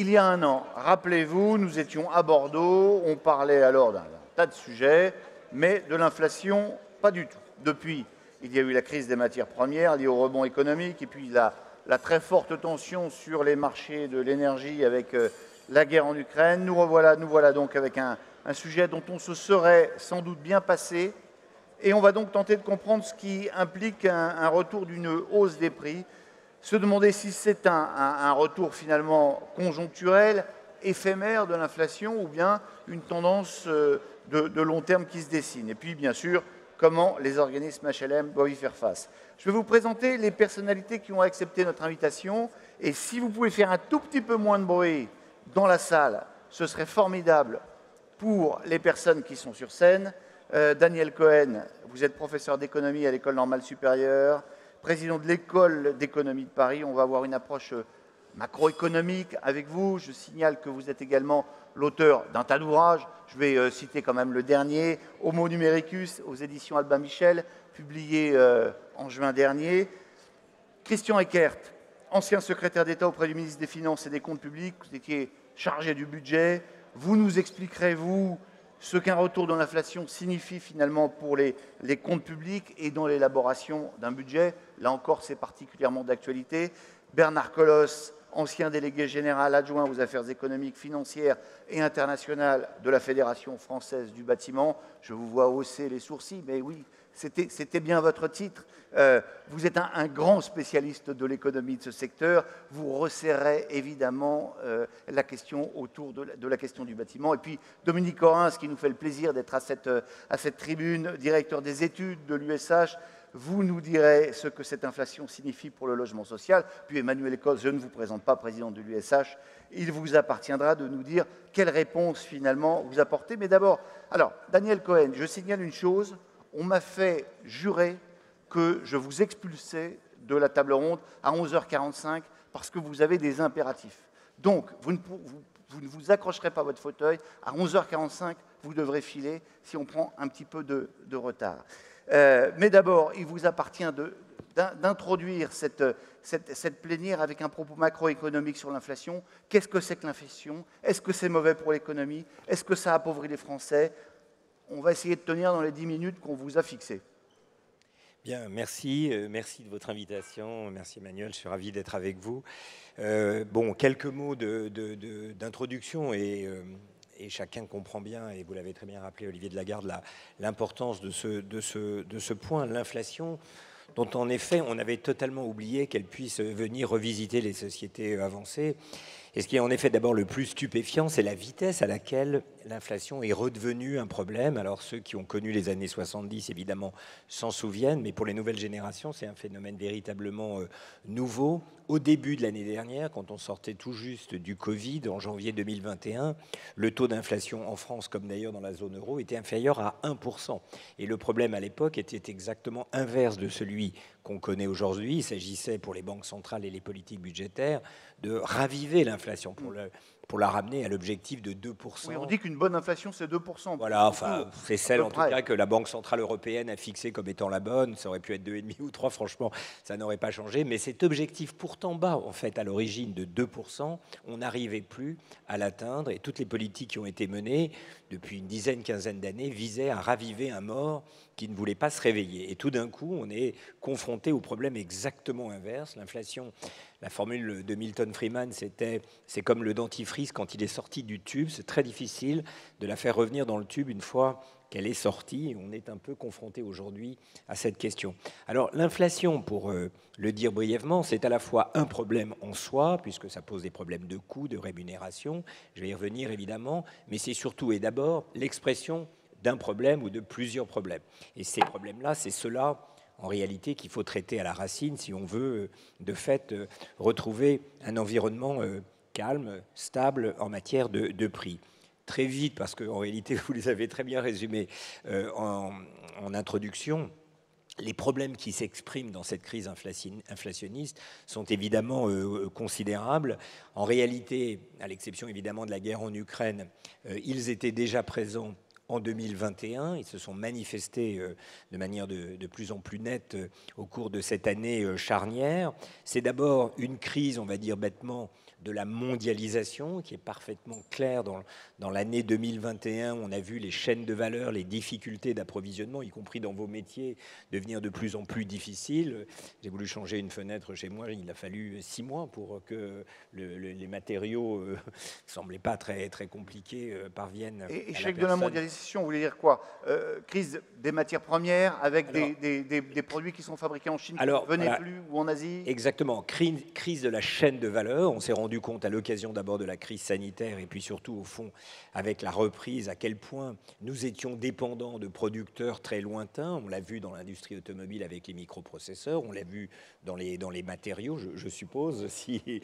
il y a un an, rappelez-vous, nous étions à Bordeaux, on parlait alors d'un tas de sujets, mais de l'inflation, pas du tout. Depuis, il y a eu la crise des matières premières liée au rebond économique, et puis la très forte tension sur les marchés de l'énergie avec la guerre en Ukraine. Nous voilà donc avec un sujet dont on se serait sans doute bien passé, et on va donc tenter de comprendre ce qui implique un retour d'une hausse des prix, se demander si c'est un retour finalement conjoncturel, éphémère de l'inflation, ou bien une tendance de long terme qui se dessine. Et puis, bien sûr, comment les organismes HLM doivent y faire face. Je vais vous présenter les personnalités qui ont accepté notre invitation, et si vous pouvez faire un tout petit peu moins de bruit dans la salle, ce serait formidable pour les personnes qui sont sur scène. Daniel Cohen, vous êtes professeur d'économie à l'École normale supérieure, président de l'École d'économie de Paris. On va avoir une approche macroéconomique avec vous. Je signale que vous êtes également l'auteur d'un tas d'ouvrages. Je vais citer quand même le dernier, Homo numericus, aux éditions Albin Michel, publié en juin dernier. Christian Eckert, ancien secrétaire d'État auprès du ministre des Finances et des Comptes publics, vous étiez chargé du budget. Vous nous expliquerez, vous, ce qu'un retour dans l'inflation signifie finalement pour les comptes publics et dans l'élaboration d'un budget. Là encore, c'est particulièrement d'actualité. Bernard Colosse, ancien délégué général adjoint aux affaires économiques, financières et internationales de la Fédération française du bâtiment. Je vous vois hausser les sourcils, mais oui, c'était bien votre titre. Vous êtes un grand spécialiste de l'économie de ce secteur. Vous resserrez évidemment la question autour de la question du bâtiment. Et puis Dominique Corrin, qui nous fait le plaisir d'être à cette tribune, directeur des études de l'USH. Vous nous direz ce que cette inflation signifie pour le logement social. Puis Emmanuel Ecosse, je ne vous présente pas président de l'USH. Il vous appartiendra de nous dire quelle réponse finalement vous apportez. Mais d'abord, alors, Daniel Cohen, je signale une chose. On m'a fait jurer que je vous expulsais de la table ronde à 11h45 parce que vous avez des impératifs. Donc, vous ne vous accrocherez pas à votre fauteuil. À 11h45, vous devrez filer si on prend un petit peu de retard. Mais d'abord, il vous appartient d'introduire cette plénière avec un propos macroéconomique sur l'inflation. Qu'est-ce que c'est que l'inflation? Est-ce que c'est mauvais pour l'économie? Est-ce que ça appauvrit les Français? On va essayer de tenir dans les 10 minutes qu'on vous a fixées. Bien, merci de votre invitation. Merci Emmanuel, je suis ravi d'être avec vous. Bon, quelques mots d'introduction et chacun comprend bien, et vous l'avez très bien rappelé Olivier de Lagarde, l'importance de ce point, l'inflation, dont en effet on avait totalement oublié qu'elle puisse venir revisiter les sociétés avancées. Et ce qui est en effet d'abord le plus stupéfiant, c'est la vitesse à laquelle l'inflation est redevenue un problème. Alors ceux qui ont connu les années 70, évidemment, s'en souviennent, mais pour les nouvelles générations, c'est un phénomène véritablement nouveau. Au début de l'année dernière, quand on sortait tout juste du Covid, en janvier 2021, le taux d'inflation en France, comme d'ailleurs dans la zone euro, était inférieur à 1%. Et le problème à l'époque était exactement inverse de celui qu'on connaît aujourd'hui. Il s'agissait pour les banques centrales et les politiques budgétaires de raviver l'inflation pour la ramener à l'objectif de 2%. Oui, on dit qu'une bonne inflation, c'est 2%. Voilà, enfin, c'est celle en tout cas que la Banque Centrale Européenne a fixée comme étant la bonne. Ça aurait pu être 2,5 ou 3, franchement, ça n'aurait pas changé. Mais cet objectif pourtant bas, en fait, à l'origine de 2%, on n'arrivait plus à l'atteindre. Et toutes les politiques qui ont été menées depuis une dizaine, quinzaine d'années visaient à raviver un mort qui ne voulait pas se réveiller. Et tout d'un coup, on est confronté au problème exactement inverse. L'inflation, la formule de Milton Friedman, c'est comme le dentifrice quand il est sorti du tube. C'est très difficile de la faire revenir dans le tube une fois qu'elle est sortie. Et on est un peu confronté aujourd'hui à cette question. Alors l'inflation, pour le dire brièvement, c'est à la fois un problème en soi, puisque ça pose des problèmes de coûts, de rémunération. Je vais y revenir évidemment, mais c'est surtout et d'abord l'expression d'un problème ou de plusieurs problèmes. Et ces problèmes-là, c'est ceux-là, en réalité, qu'il faut traiter à la racine si on veut, de fait, retrouver un environnement calme, stable en matière de prix. Très vite, parce qu'en réalité, vous les avez très bien résumés en introduction, les problèmes qui s'expriment dans cette crise inflationniste sont évidemment considérables. En réalité, à l'exception évidemment de la guerre en Ukraine, ils étaient déjà présents en 2021, ils se sont manifestés de manière de plus en plus nette au cours de cette année charnière. C'est d'abord une crise, on va dire bêtement, de la mondialisation qui est parfaitement claire dans l'année 2021. On a vu les chaînes de valeur, les difficultés d'approvisionnement, y compris dans vos métiers, devenir de plus en plus difficiles. J'ai voulu changer une fenêtre chez moi, il a fallu 6 mois pour que les matériaux ne semblaient pas très, très compliqués parviennent. Et échec de la mondialisation, vous voulez dire quoi? Crise des matières premières avec des produits qui sont fabriqués en Chine qui ne venaient plus, ou en Asie? Exactement. Crise de la chaîne de valeur. On s'est rendu compte à l'occasion d'abord de la crise sanitaire et puis surtout au fond avec la reprise à quel point nous étions dépendants de producteurs très lointains. On l'a vu dans l'industrie automobile avec les microprocesseurs, on l'a vu dans les matériaux, je suppose, si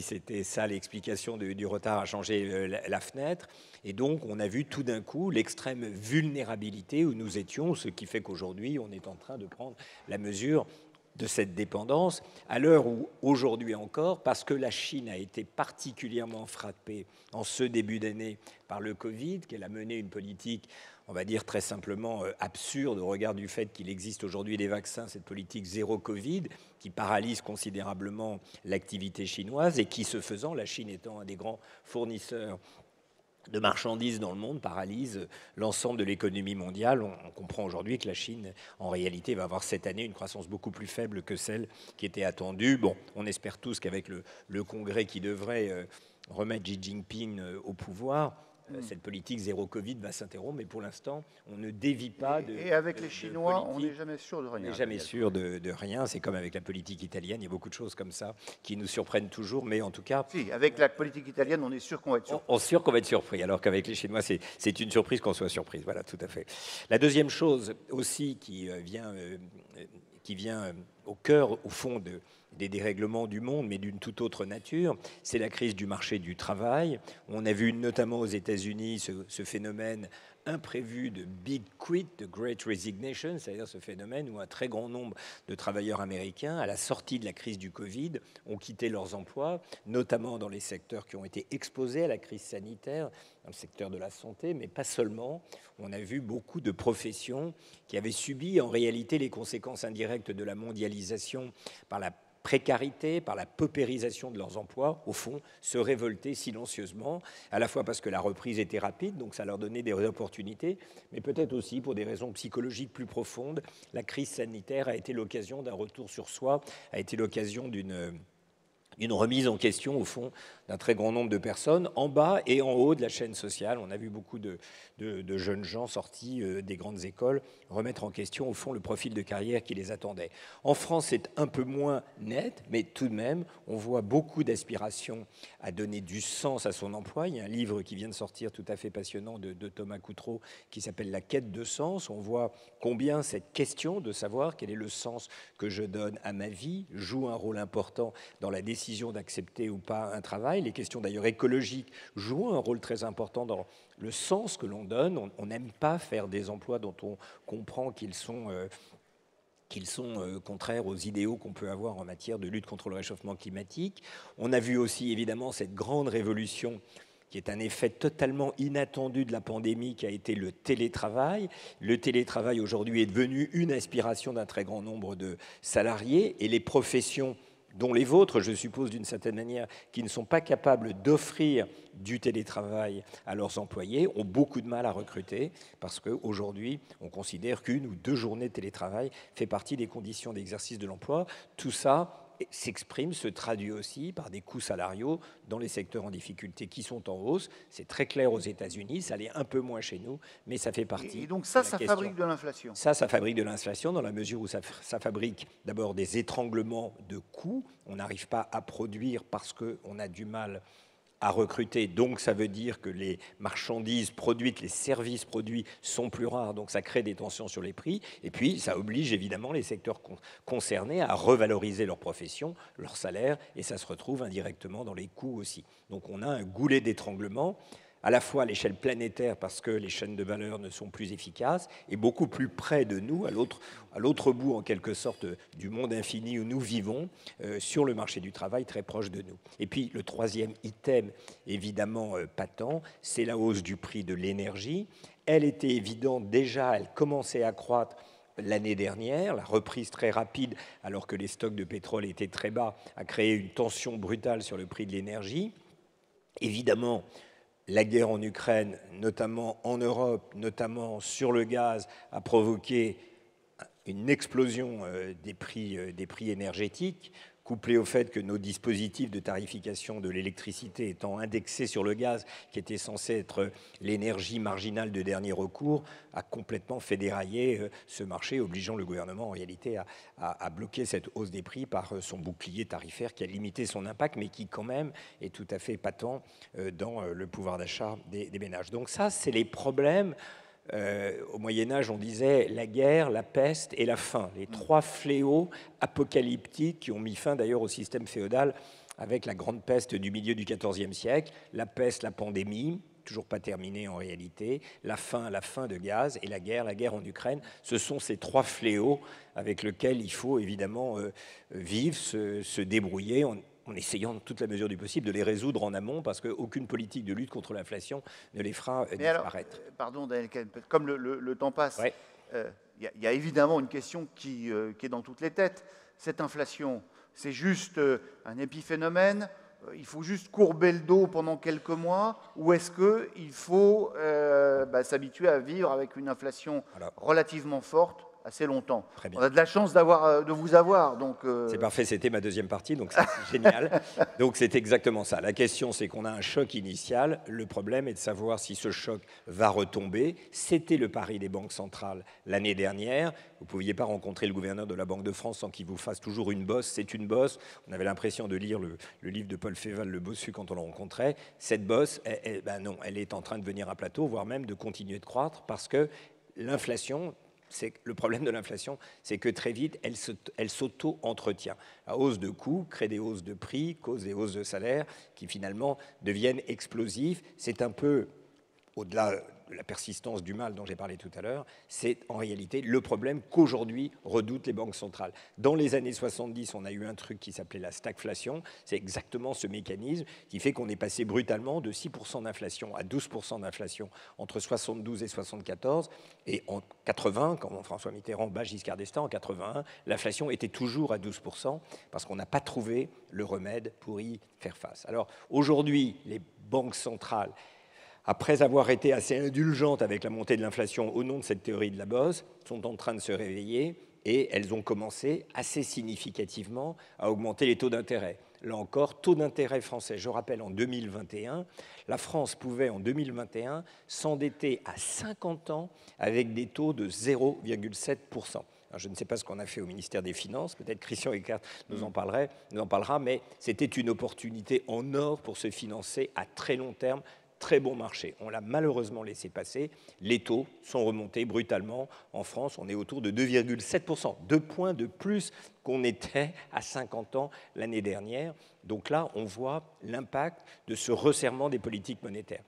c'était ça l'explication du retard à changer la fenêtre. Et donc on a vu tout d'un coup l'extrême vulnérabilité où nous étions, ce qui fait qu'aujourd'hui on est en train de prendre la mesure de cette dépendance, à l'heure où, aujourd'hui encore, parce que la Chine a été particulièrement frappée en ce début d'année par le Covid, qu'elle a mené une politique, on va dire très simplement absurde au regard du fait qu'il existe aujourd'hui des vaccins, cette politique zéro Covid, qui paralyse considérablement l'activité chinoise et qui, ce faisant, la Chine étant un des grands fournisseurs de marchandises dans le monde, paralyse l'ensemble de l'économie mondiale. On comprend aujourd'hui que la Chine, en réalité, va avoir cette année une croissance beaucoup plus faible que celle qui était attendue. Bon, on espère tous qu'avec le Congrès qui devrait remettre Xi Jinping au pouvoir, cette politique zéro Covid va s'interrompre, mais pour l'instant, on ne dévie pas de... Et avec les Chinois, on n'est jamais sûr de rien. On n'est jamais sûr de rien. C'est comme avec la politique italienne, il y a beaucoup de choses comme ça qui nous surprennent toujours, mais en tout cas... Si, avec la politique italienne, on est sûr qu'on va être surpris. On est sûr qu'on va être surpris, alors qu'avec les Chinois, c'est une surprise qu'on soit surprise. Voilà, tout à fait. La deuxième chose aussi qui vient au cœur, au fond, des dérèglements du monde, mais d'une toute autre nature, c'est la crise du marché du travail. On a vu notamment aux États-Unis ce phénomène imprévu de Big Quit, de Great Resignation, c'est-à-dire ce phénomène où un très grand nombre de travailleurs américains, à la sortie de la crise du Covid, ont quitté leurs emplois, notamment dans les secteurs qui ont été exposés à la crise sanitaire, dans le secteur de la santé, mais pas seulement. On a vu beaucoup de professions qui avaient subi en réalité les conséquences indirectes de la mondialisation par la précarité, par la paupérisation de leurs emplois, au fond, se révolter silencieusement, à la fois parce que la reprise était rapide, donc ça leur donnait des opportunités, mais peut-être aussi pour des raisons psychologiques plus profondes. La crise sanitaire a été l'occasion d'un retour sur soi, a été l'occasion d'une remise en question, au fond, d'un très grand nombre de personnes, en bas et en haut de la chaîne sociale. On a vu beaucoup de jeunes gens sortis des grandes écoles remettre en question, au fond, le profil de carrière qui les attendait. En France, c'est un peu moins net, mais tout de même, on voit beaucoup d'aspirations à donner du sens à son emploi. Il y a un livre qui vient de sortir tout à fait passionnant de Thomas Coutreau qui s'appelle « La quête de sens ». On voit combien cette question de savoir quel est le sens que je donne à ma vie joue un rôle important dans la décision d'accepter ou pas un travail. Les questions d'ailleurs écologiques jouent un rôle très important dans le sens que l'on donne. On n'aime pas faire des emplois dont on comprend qu'ils sont contraires aux idéaux qu'on peut avoir en matière de lutte contre le réchauffement climatique. On a vu aussi évidemment cette grande révolution qui est un effet totalement inattendu de la pandémie, qui a été le télétravail. Le télétravail aujourd'hui est devenu une aspiration d'un très grand nombre de salariés, et les professions dont les vôtres, je suppose d'une certaine manière, qui ne sont pas capables d'offrir du télétravail à leurs employés, ont beaucoup de mal à recruter, parce qu'aujourd'hui, on considère qu'1 ou 2 journées de télétravail fait partie des conditions d'exercice de l'emploi. Tout ça s'exprime, se traduit aussi par des coûts salariaux dans les secteurs en difficulté qui sont en hausse. C'est très clair aux États-Unis, ça l'est un peu moins chez nous, mais ça fait partie. Et donc ça fabrique de l'inflation. Ça fabrique de l'inflation dans la mesure où ça fabrique d'abord des étranglements de coûts. On n'arrive pas à produire parce qu'on a du mal à recruter, donc ça veut dire que les marchandises produites, les services produits sont plus rares, donc ça crée des tensions sur les prix, et puis ça oblige évidemment les secteurs concernés à revaloriser leur profession, leur salaire, et ça se retrouve indirectement dans les coûts aussi. Donc on a un goulet d'étranglement, à la fois à l'échelle planétaire parce que les chaînes de valeur ne sont plus efficaces, et beaucoup plus près de nous, à l'autre bout en quelque sorte du monde infini où nous vivons, sur le marché du travail très proche de nous. Et puis le troisième item évidemment patent, c'est la hausse du prix de l'énergie. Elle était évidente déjà, elle commençait à croître l'année dernière. La reprise très rapide, alors que les stocks de pétrole étaient très bas, a créé une tension brutale sur le prix de l'énergie. Évidemment, la guerre en Ukraine, notamment en Europe, notamment sur le gaz, a provoqué une explosion des prix énergétiques, couplé au fait que nos dispositifs de tarification de l'électricité étant indexés sur le gaz, qui était censé être l'énergie marginale de dernier recours, a complètement fait dérailler ce marché, obligeant le gouvernement en réalité à bloquer cette hausse des prix par son bouclier tarifaire qui a limité son impact, mais qui quand même est tout à fait patent dans le pouvoir d'achat des ménages. Donc ça, c'est les problèmes. Au Moyen-Âge, on disait la guerre, la peste et la faim, les trois fléaux apocalyptiques qui ont mis fin d'ailleurs au système féodal avec la grande peste du milieu du XIVe siècle, la peste, la pandémie, toujours pas terminée en réalité, la faim de gaz et la guerre en Ukraine. Ce sont ces trois fléaux avec lesquels il faut évidemment vivre, se débrouiller en essayant de toute la mesure du possible de les résoudre en amont, parce qu'aucune politique de lutte contre l'inflation ne les fera disparaître. Alors, pardon Daniel Kahn, comme le temps passe, ouais. Y a évidemment une question qui est dans toutes les têtes. Cette inflation, c'est juste un épiphénomène, il faut juste courber le dos pendant quelques mois, ou est-ce qu'il faut s'habituer à vivre avec une inflation relativement forte assez longtemps. On a de la chance de vous avoir. C'est parfait, c'était ma deuxième partie, donc c'est génial. Donc c'est exactement ça. La question, c'est qu'on a un choc initial. Le problème est de savoir si ce choc va retomber. C'était le pari des banques centrales l'année dernière. Vous ne pouviez pas rencontrer le gouverneur de la Banque de France sans qu'il vous fasse toujours une bosse. C'est une bosse. On avait l'impression de lire le livre de Paul Féval, Le Bossu, quand on le rencontrait. Cette bosse, non, elle est en train de venir à plateau, voire même de continuer de croître, parce que l'inflation... Le problème de l'inflation, c'est que très vite, elle s'auto-entretient. La hausse de coûts crée des hausses de prix, cause des hausses de salaire qui finalement deviennent explosives. C'est un peu, au-delà de la persistance du mal dont j'ai parlé tout à l'heure, c'est en réalité le problème qu'aujourd'hui redoutent les banques centrales. Dans les années 70, on a eu un truc qui s'appelait la stagflation. C'est exactement ce mécanisme qui fait qu'on est passé brutalement de 6% d'inflation à 12% d'inflation entre 72 et 74. Et en 80, quand François Mitterrand bat Giscard d'Estaing, en 81, l'inflation était toujours à 12% parce qu'on n'a pas trouvé le remède pour y faire face. Alors aujourd'hui, les banques centrales, après avoir été assez indulgentes avec la montée de l'inflation au nom de cette théorie de la bosse, sont en train de se réveiller et elles ont commencé assez significativement à augmenter les taux d'intérêt. Là encore, taux d'intérêt français. Je rappelle, en 2021, la France pouvait, en 2021, s'endetter à 50 ans avec des taux de 0,7%. Alors, je ne sais pas ce qu'on a fait au ministère des Finances, peut-être Christian Eckert nous en parlera, mais c'était une opportunité en or pour se financer à très long terme. Très bon marché. On l'a malheureusement laissé passer. Les taux sont remontés brutalement. En France, on est autour de 2,7%. 2 points de plus qu'on était à 50 ans l'année dernière. Donc là, on voit l'impact de ce resserrement des politiques monétaires.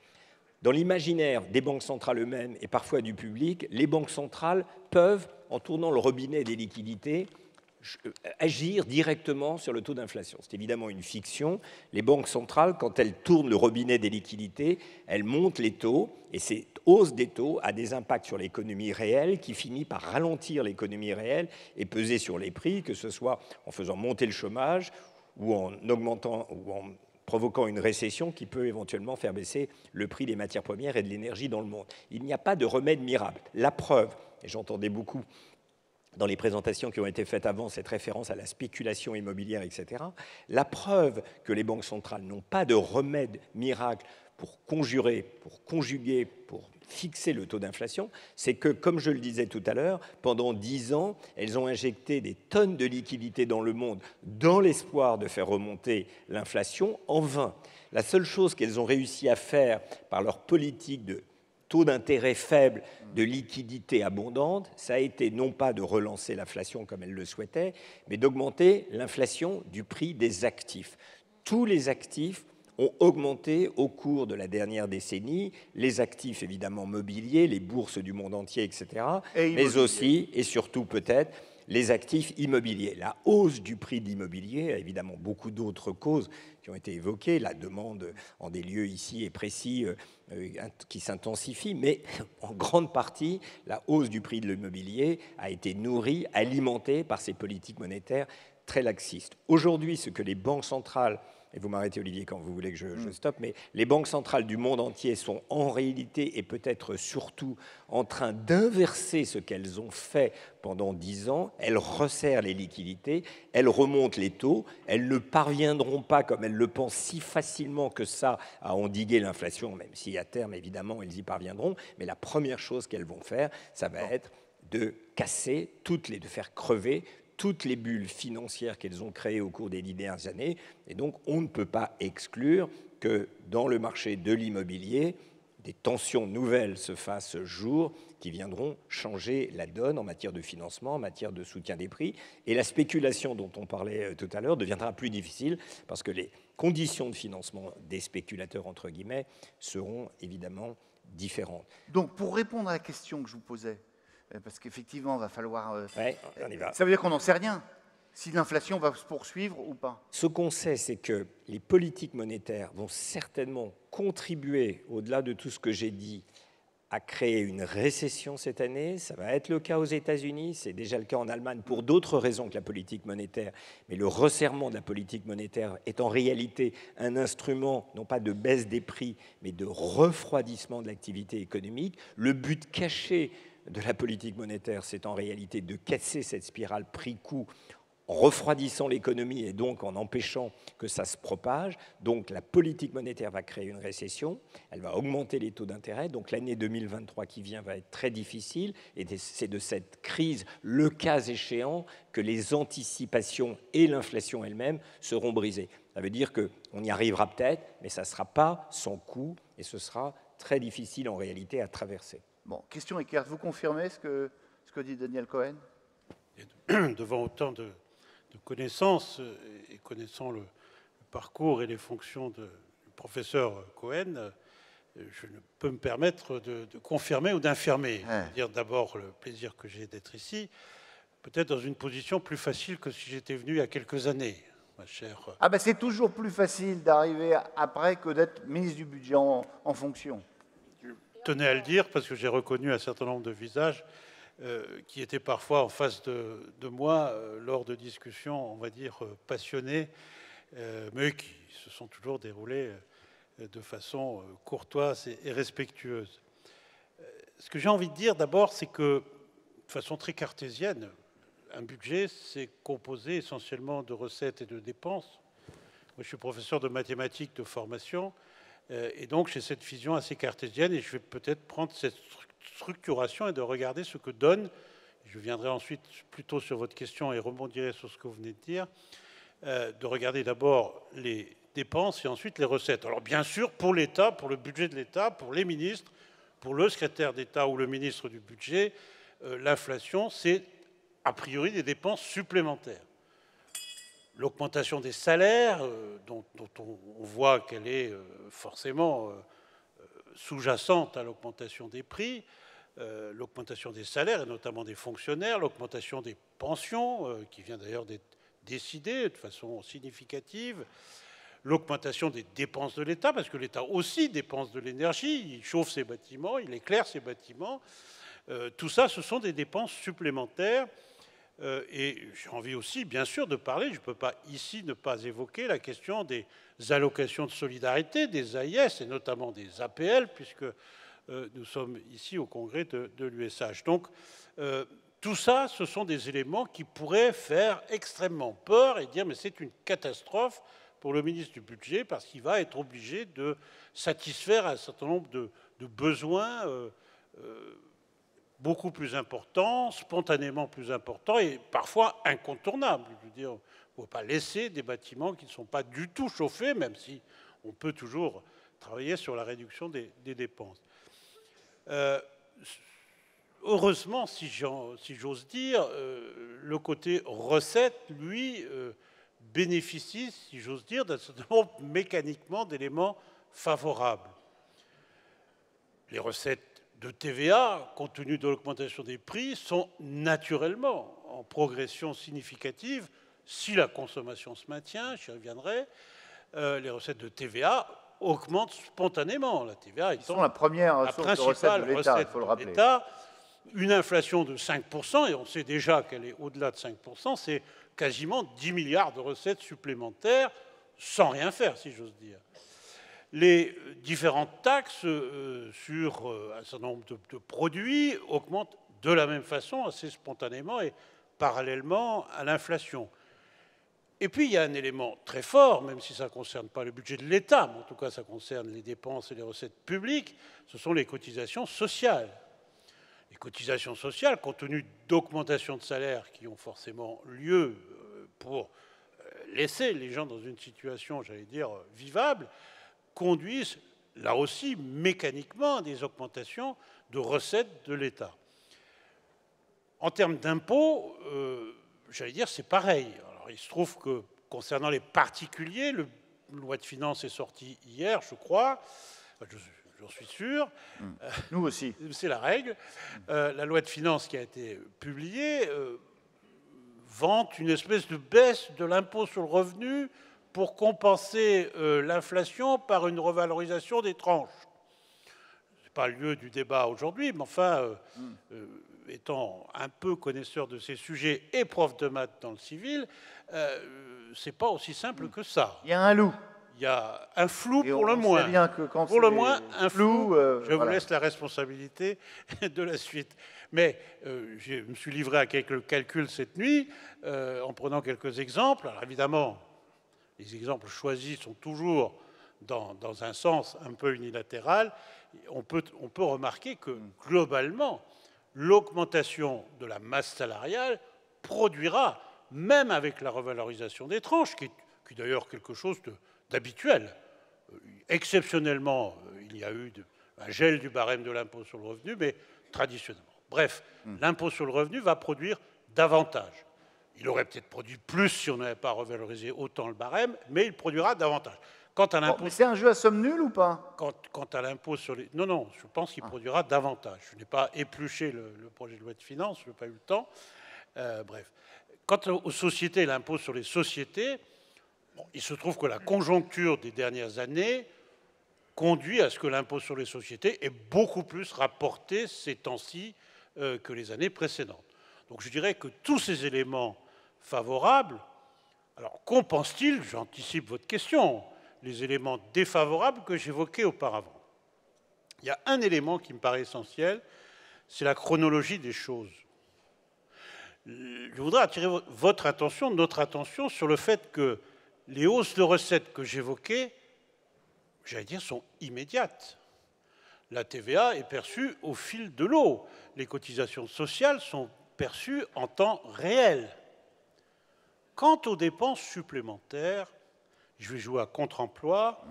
Dans l'imaginaire des banques centrales eux-mêmes et parfois du public, les banques centrales peuvent, en tournant le robinet des liquidités, agir directement sur le taux d'inflation. C'est évidemment une fiction. Les banques centrales, quand elles tournent le robinet des liquidités, elles montent les taux, et cette hausse des taux a des impacts sur l'économie réelle qui finit par ralentir l'économie réelle et peser sur les prix, que ce soit en faisant monter le chômage ou en augmentant ou en provoquant une récession qui peut éventuellement faire baisser le prix des matières premières et de l'énergie dans le monde. Il n'y a pas de remède miracle. La preuve, et j'entendais beaucoup dans les présentations qui ont été faites avant, cette référence à la spéculation immobilière, etc., la preuve que les banques centrales n'ont pas de remède miracle pour conjuguer, pour fixer le taux d'inflation, c'est que, comme je le disais tout à l'heure, pendant 10 ans, elles ont injecté des tonnes de liquidités dans le monde dans l'espoir de faire remonter l'inflation en vain. La seule chose qu'elles ont réussi à faire par leur politique de taux d'intérêt faible, de liquidité abondante, ça a été non pas de relancer l'inflation comme elles le souhaitaient, mais d'augmenter l'inflation du prix des actifs. Tous les actifs ont augmenté au cours de la dernière décennie, les actifs évidemment mobiliers, les bourses du monde entier, etc., mais aussi et surtout peut-être les actifs immobiliers. La hausse du prix de l'immobilier a évidemment beaucoup d'autres causes qui ont été évoquées, la demande en des lieux ici et précis qui s'intensifie, mais en grande partie, la hausse du prix de l'immobilier a été nourrie, alimentée par ces politiques monétaires très laxistes. Aujourd'hui, ce que les banques centrales, et vous m'arrêtez Olivier quand vous voulez que je stoppe, mais les banques centrales du monde entier sont en réalité et peut-être surtout en train d'inverser ce qu'elles ont fait pendant 10 ans. Elles resserrent les liquidités, elles remontent les taux, elles ne parviendront pas, comme elles le pensent si facilement que ça, à endiguer l'inflation, même si à terme, évidemment, elles y parviendront. Mais la première chose qu'elles vont faire, ça va être de casser de faire crever toutes les bulles financières qu'elles ont créées au cours des 10 dernières années. Et donc, on ne peut pas exclure que dans le marché de l'immobilier, des tensions nouvelles se fassent jour qui viendront changer la donne en matière de financement, en matière de soutien des prix. Et la spéculation dont on parlait tout à l'heure deviendra plus difficile parce que les conditions de financement des spéculateurs, entre guillemets, seront évidemment différentes. Donc, pour répondre à la question que je vous posais, parce qu'effectivement, il va falloir... Ouais, on y va. Ça veut dire qu'on n'en sait rien, si l'inflation va se poursuivre ou pas. Ce qu'on sait, c'est que les politiques monétaires vont certainement contribuer, au-delà de tout ce que j'ai dit, à créer une récession cette année. Ça va être le cas aux États-Unis, c'est déjà le cas en Allemagne pour d'autres raisons que la politique monétaire. Mais le resserrement de la politique monétaire est en réalité un instrument, non pas de baisse des prix, mais de refroidissement de l'activité économique. Le but caché de la politique monétaire, c'est en réalité de casser cette spirale prix-coût en refroidissant l'économie et donc en empêchant que ça se propage. Donc la politique monétaire va créer une récession, elle va augmenter les taux d'intérêt. Donc l'année 2023 qui vient va être très difficile et c'est de cette crise, le cas échéant, que les anticipations et l'inflation elle-même seront brisées. Ça veut dire qu'on y arrivera peut-être, mais ça ne sera pas sans coût et ce sera très difficile en réalité à traverser. Bon, question éclairée. Vous confirmez ce que dit Daniel Cohen? Devant autant de connaissances et connaissant le parcours et les fonctions du professeur Cohen, je ne peux me permettre de confirmer ou d'infirmer. Dire d'abord le plaisir que j'ai d'être ici, peut-être dans une position plus facile que si j'étais venu il y a quelques années, ma chère. Ah ben c'est toujours plus facile d'arriver après que d'être ministre du Budget en fonction. Je tenais à le dire parce que j'ai reconnu un certain nombre de visages qui étaient parfois en face de moi lors de discussions, on va dire, passionnées, mais qui se sont toujours déroulées de façon courtoise et respectueuse. Ce que j'ai envie de dire d'abord, c'est que, de façon très cartésienne, un budget, c'est composé essentiellement de recettes et de dépenses. Moi, je suis professeur de mathématiques de formation, et donc j'ai cette vision assez cartésienne, et je vais peut-être prendre cette structuration et de regarder ce que donne, je viendrai ensuite plutôt sur votre question et rebondirai sur ce que vous venez de dire, de regarder d'abord les dépenses et ensuite les recettes. Alors bien sûr, pour l'État, pour le budget de l'État, pour les ministres, pour le secrétaire d'État ou le ministre du budget, l'inflation, c'est a priori des dépenses supplémentaires. L'augmentation des salaires, dont on voit qu'elle est forcément sous-jacente à l'augmentation des prix, l'augmentation des salaires, et notamment des fonctionnaires, l'augmentation des pensions, qui vient d'ailleurs d'être décidée de façon significative, l'augmentation des dépenses de l'État, parce que l'État aussi dépense de l'énergie, il chauffe ses bâtiments, il éclaire ses bâtiments. Tout ça, ce sont des dépenses supplémentaires. Et j'ai envie aussi, bien sûr, de parler, je ne peux pas ici ne pas évoquer la question des allocations de solidarité, des AIS, et notamment des APL, puisque nous sommes ici au congrès de l'USH. Donc, tout ça, ce sont des éléments qui pourraient faire extrêmement peur et dire mais c'est une catastrophe pour le ministre du Budget parce qu'il va être obligé de satisfaire un certain nombre de besoins beaucoup plus importants, spontanément plus importants et parfois incontournables. Je veux dire, on ne peut pas laisser des bâtiments qui ne sont pas du tout chauffés, même si on peut toujours travailler sur la réduction des dépenses. Heureusement, si j'ose dire, le côté recette, lui, bénéficie, si j'ose dire, d'un certain nombre mécaniquement d'éléments favorables. Les recettes de TVA, compte tenu de l'augmentation des prix, sont naturellement en progression significative si la consommation se maintient, j'y reviendrai. Les recettes de TVA augmentent spontanément. La TVA étant la première source de recettes de l'État, il faut le rappeler. Une inflation de 5%, et on sait déjà qu'elle est au-delà de 5%, c'est quasiment 10 milliards de recettes supplémentaires sans rien faire, si j'ose dire. Les différentes taxes sur un certain nombre de produits augmentent de la même façon, assez spontanément et parallèlement à l'inflation. Et puis, il y a un élément très fort, même si ça ne concerne pas le budget de l'État, mais en tout cas, ça concerne les dépenses et les recettes publiques, ce sont les cotisations sociales. Les cotisations sociales, compte tenu d'augmentations de salaires qui ont forcément lieu pour laisser les gens dans une situation, j'allais dire, vivable, conduisent, là aussi, mécaniquement à des augmentations de recettes de l'État. En termes d'impôts, j'allais dire, c'est pareil. Alors, il se trouve que, concernant les particuliers, la loi de finances est sortie hier, je crois, j'en suis sûr. Nous aussi. C'est la règle. La loi de finances qui a été publiée vante une espèce de baisse de l'impôt sur le revenu pour compenser l'inflation par une revalorisation des tranches. Ce n'est pas le lieu du débat aujourd'hui, mais enfin, étant un peu connaisseur de ces sujets et prof de maths dans le civil, c'est pas aussi simple que ça. Il y a un loup. Il y a un flou Et pour le moins. Bien que quand pour le moins, un flou. Je voilà. vous laisse la responsabilité de la suite. Mais je me suis livré à quelques calculs cette nuit en prenant quelques exemples. Alors évidemment, les exemples choisis sont toujours dans un sens un peu unilatéral. On peut remarquer que globalement, l'augmentation de la masse salariale produira, même avec la revalorisation des tranches, qui est d'ailleurs quelque chose d'habituel. Exceptionnellement, il y a eu un gel du barème de l'impôt sur le revenu, mais traditionnellement. Bref, l'impôt sur le revenu va produire davantage. Il aurait peut-être produit plus si on n'avait pas revalorisé autant le barème, mais il produira davantage. Quant à l'impôt... mais c'est un jeu à somme nulle ou pas? Quant à l'impôt sur les... Non, je pense qu'il produira davantage. Je n'ai pas épluché le projet de loi de finances, je n'ai pas eu le temps. Bref. Quant aux sociétés, l'impôt sur les sociétés, il se trouve que la conjoncture des dernières années conduit à ce que l'impôt sur les sociétés est beaucoup plus rapporté ces temps-ci que les années précédentes. Donc je dirais que tous ces éléments favorables, alors qu'en pense-t-il, j'anticipe votre question, les éléments défavorables que j'évoquais auparavant. Il y a un élément qui me paraît essentiel, c'est la chronologie des choses. Je voudrais attirer votre attention, notre attention, sur le fait que les hausses de recettes que j'évoquais, j'allais dire, sont immédiates. La TVA est perçue au fil de l'eau. Les cotisations sociales sont perçues en temps réel. Quant aux dépenses supplémentaires, je vais jouer à contre-emploi.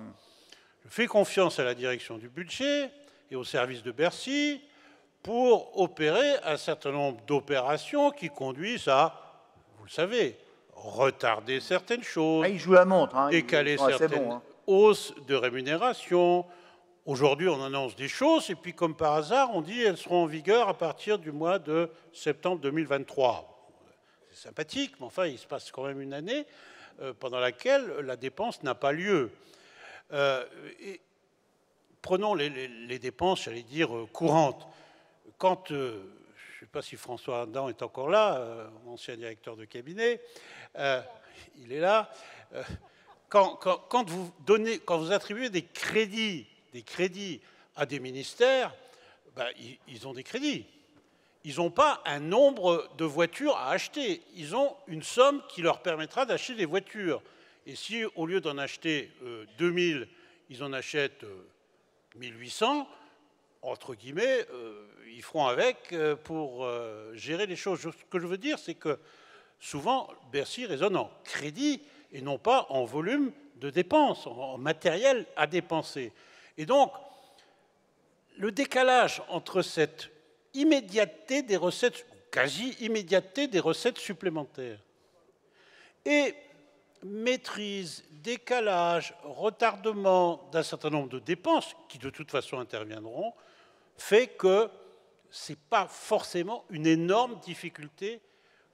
Je fais confiance à la direction du budget et au service de Bercy pour opérer un certain nombre d'opérations qui conduisent à, vous le savez, retarder certaines choses, il joue la montre, hein, décaler certaines hausses de rémunération. Aujourd'hui, on annonce des choses, et puis comme par hasard, on dit qu'elles seront en vigueur à partir du mois de septembre 2023. C'est sympathique, mais enfin, il se passe quand même une année pendant laquelle la dépense n'a pas lieu. Et prenons les dépenses, j'allais dire, courantes. Quand, je ne sais pas si François Adam est encore là, ancien directeur de cabinet, il est là. Quand vous attribuez des crédits à des ministères, ben, ils ont des crédits. Ils n'ont pas un nombre de voitures à acheter. Ils ont une somme qui leur permettra d'acheter des voitures. Et si, au lieu d'en acheter 2000, ils en achètent 1800, entre guillemets, ils feront avec pour gérer les choses. Ce que je veux dire, c'est que souvent, Bercy raisonne en crédit et non pas en volume de dépenses, en matériel à dépenser. Et donc, le décalage entre cette immédiateté des recettes, quasi-immédiateté des recettes supplémentaires, et maîtrise, décalage, retardement d'un certain nombre de dépenses, qui de toute façon interviendront, fait que ce n'est pas forcément une énorme difficulté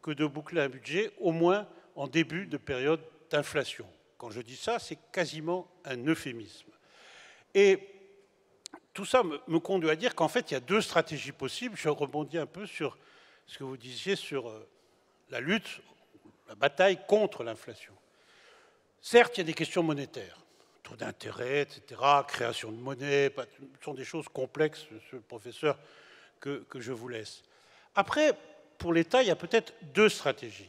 que de boucler un budget, au moins en début de période d'inflation. Quand je dis ça, c'est quasiment un euphémisme. Et tout ça me conduit à dire qu'en fait, il y a deux stratégies possibles. Je rebondis un peu sur ce que vous disiez sur la lutte, la bataille contre l'inflation. Certes, il y a des questions monétaires, taux d'intérêt, etc., création de monnaie, ce sont des choses complexes, monsieur le professeur, que je vous laisse. Après, pour l'État, il y a peut-être deux stratégies.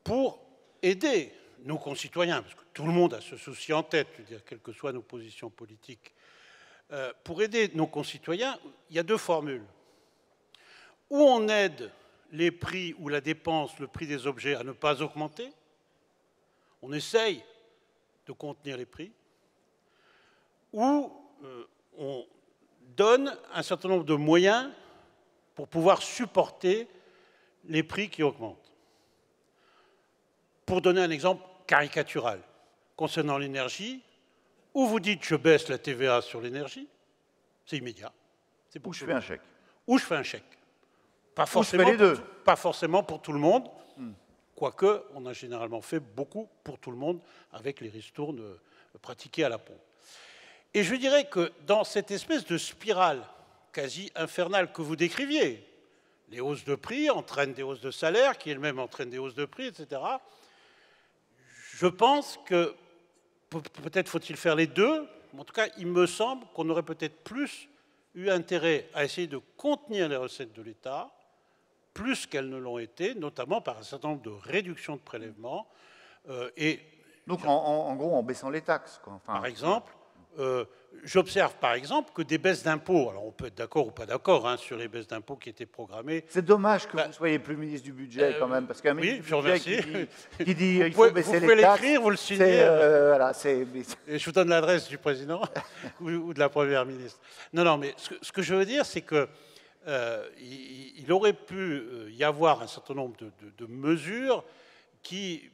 Pour aider nos concitoyens, parce que tout le monde a ce souci en tête, je veux dire, quelles que soient nos positions politiques, pour aider nos concitoyens, il y a deux formules. Ou on aide les prix ou la dépense, le prix des objets à ne pas augmenter, on essaye de contenir les prix, ou on donne un certain nombre de moyens pour pouvoir supporter les prix qui augmentent. Pour donner un exemple caricatural, concernant l'énergie, où vous dites je baisse la TVA sur l'énergie, c'est immédiat. Ou je fais un chèque. Ou je fais un chèque. Pas forcément pour tout le monde, quoique on a généralement fait beaucoup pour tout le monde avec les ristournes pratiquées à la pompe. Et je dirais que dans cette espèce de spirale quasi infernale que vous décriviez, les hausses de prix entraînent des hausses de salaire, qui elles-mêmes entraînent des hausses de prix, etc. Je pense que peut-être faut-il faire les deux, mais en tout cas, il me semble qu'on aurait peut-être plus eu intérêt à essayer de contenir les recettes de l'État, plus qu'elles ne l'ont été, notamment par un certain nombre de réductions de prélèvements. Donc, en gros, en baissant les taxes, quoi. Enfin, par exemple, j'observe par exemple que des baisses d'impôts, alors on peut être d'accord ou pas d'accord hein, sur les baisses d'impôts qui étaient programmées. C'est dommage que vous ne soyez plus ministre du budget quand même, parce qu'un ministre du budget qui dit il faut baisser les taxes... Vous pouvez l'écrire, vous le signez. Voilà, et je vous donne l'adresse du président ou de la première ministre. Non, mais ce que je veux dire, c'est que il aurait pu y avoir un certain nombre de mesures qui,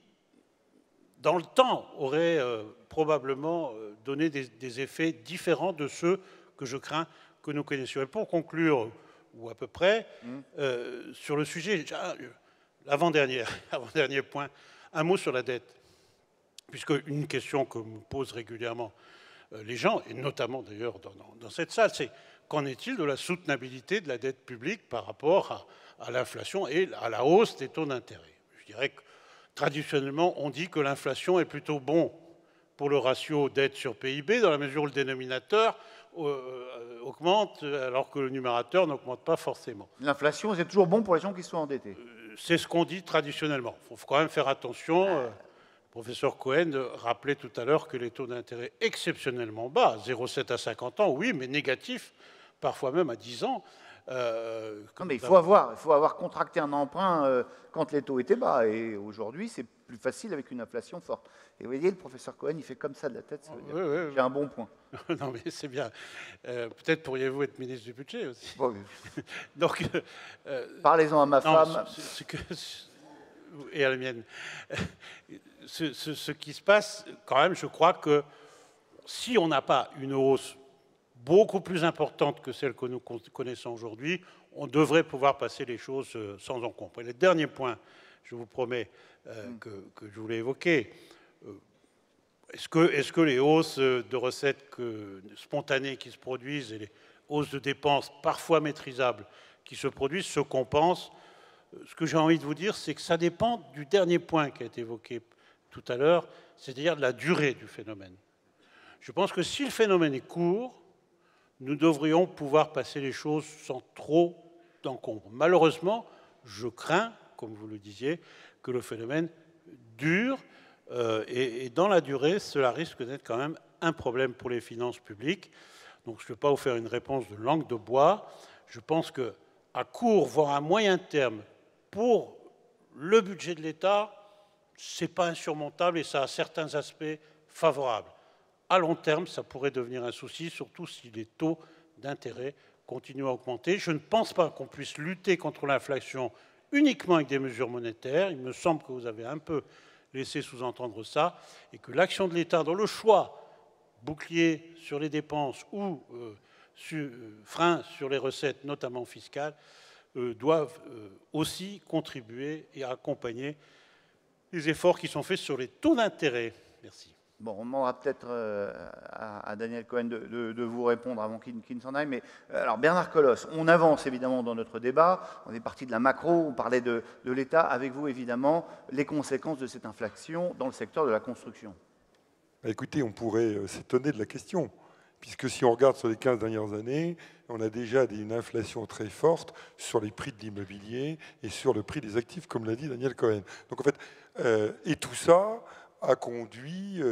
dans le temps, auraient probablement donné des effets différents de ceux que je crains que nous connaissions. Et pour conclure, ou à peu près, sur le sujet, l'avant-dernier point, un mot sur la dette. Puisque une question que me posent régulièrement les gens, et notamment d'ailleurs dans cette salle, c'est qu'en est-il de la soutenabilité de la dette publique par rapport à l'inflation et à la hausse des taux d'intérêt? Je dirais que traditionnellement, on dit que l'inflation est plutôt bon pour le ratio dette sur PIB, dans la mesure où le dénominateur augmente alors que le numérateur n'augmente pas forcément. L'inflation, c'est toujours bon pour les gens qui sont endettés. C'est ce qu'on dit traditionnellement. Il faut quand même faire attention. Le professeur Cohen rappelait tout à l'heure que les taux d'intérêt exceptionnellement bas, 0,7 à 50 ans, oui, mais négatifs, parfois même à 10 ans. Non, mais il faut avoir contracté un emprunt quand les taux étaient bas. Et aujourd'hui, c'est plus facile avec une inflation forte. Et vous voyez, le professeur Cohen, il fait comme ça de la tête. Ça veut dire j'ai un bon point. Non, mais c'est bien. Peut-être pourriez-vous être ministre du budget aussi. Bon, donc, parlez-en à ma femme. Et à la mienne. Ce qui se passe, quand même, je crois que si on n'a pas une hausse beaucoup plus importante que celle que nous connaissons aujourd'hui, on devrait pouvoir passer les choses sans encombre. Et le dernier point, je vous promets, que je voulais évoquer, est-ce que les hausses de recettes spontanées qui se produisent et les hausses de dépenses parfois maîtrisables qui se produisent se compensent? Ce que j'ai envie de vous dire, c'est que ça dépend du dernier point qui a été évoqué tout à l'heure, c'est-à-dire de la durée du phénomène. Je pense que si le phénomène est court, nous devrions pouvoir passer les choses sans trop d'encombre. Malheureusement, je crains, comme vous le disiez, que le phénomène dure, et dans la durée, cela risque d'être quand même un problème pour les finances publiques. Donc je ne vais pas vous faire une réponse de langue de bois. Je pense qu'à court, voire à moyen terme, pour le budget de l'État, ce n'est pas insurmontable et ça a certains aspects favorables. À long terme, ça pourrait devenir un souci, surtout si les taux d'intérêt continuent à augmenter. Je ne pense pas qu'on puisse lutter contre l'inflation uniquement avec des mesures monétaires. Il me semble que vous avez un peu laissé sous-entendre ça, et que l'action de l'État dans le choix, bouclier sur les dépenses ou frein sur les recettes, notamment fiscales, doivent aussi contribuer et accompagner les efforts qui sont faits sur les taux d'intérêt. Merci. Bon, on demandera peut-être à Daniel Cohen de vous répondre avant qu'il ne s'en aille. Mais alors, Bernard Colosse, on avance évidemment dans notre débat. On est parti de la macro, on parlait de l'État. Avec vous, évidemment, les conséquences de cette inflation dans le secteur de la construction. Écoutez, on pourrait s'étonner de la question, puisque si on regarde sur les 15 dernières années, on a déjà une inflation très forte sur les prix de l'immobilier et sur le prix des actifs, comme l'a dit Daniel Cohen. Donc en fait, et tout ça a conduit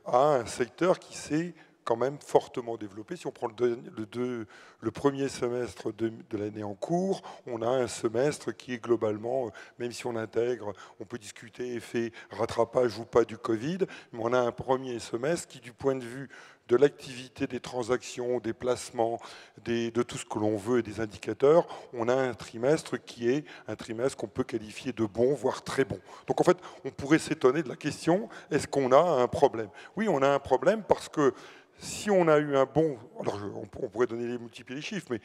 à un secteur qui s'est quand même fortement développé. Si on prend le premier semestre de l'année en cours, on a un semestre qui est globalement, même si on intègre, on peut discuter effet rattrapage ou pas du Covid, mais on a un premier semestre qui, du point de vue de l'activité des transactions, des placements, de tout ce que l'on veut et des indicateurs, on a un trimestre qui est un trimestre qu'on peut qualifier de bon, voire très bon. Donc en fait, on pourrait s'étonner de la question, est-ce qu'on a un problème? Oui, on a un problème parce que si on a eu un bon... Alors on pourrait donner les multiplier les chiffres, mais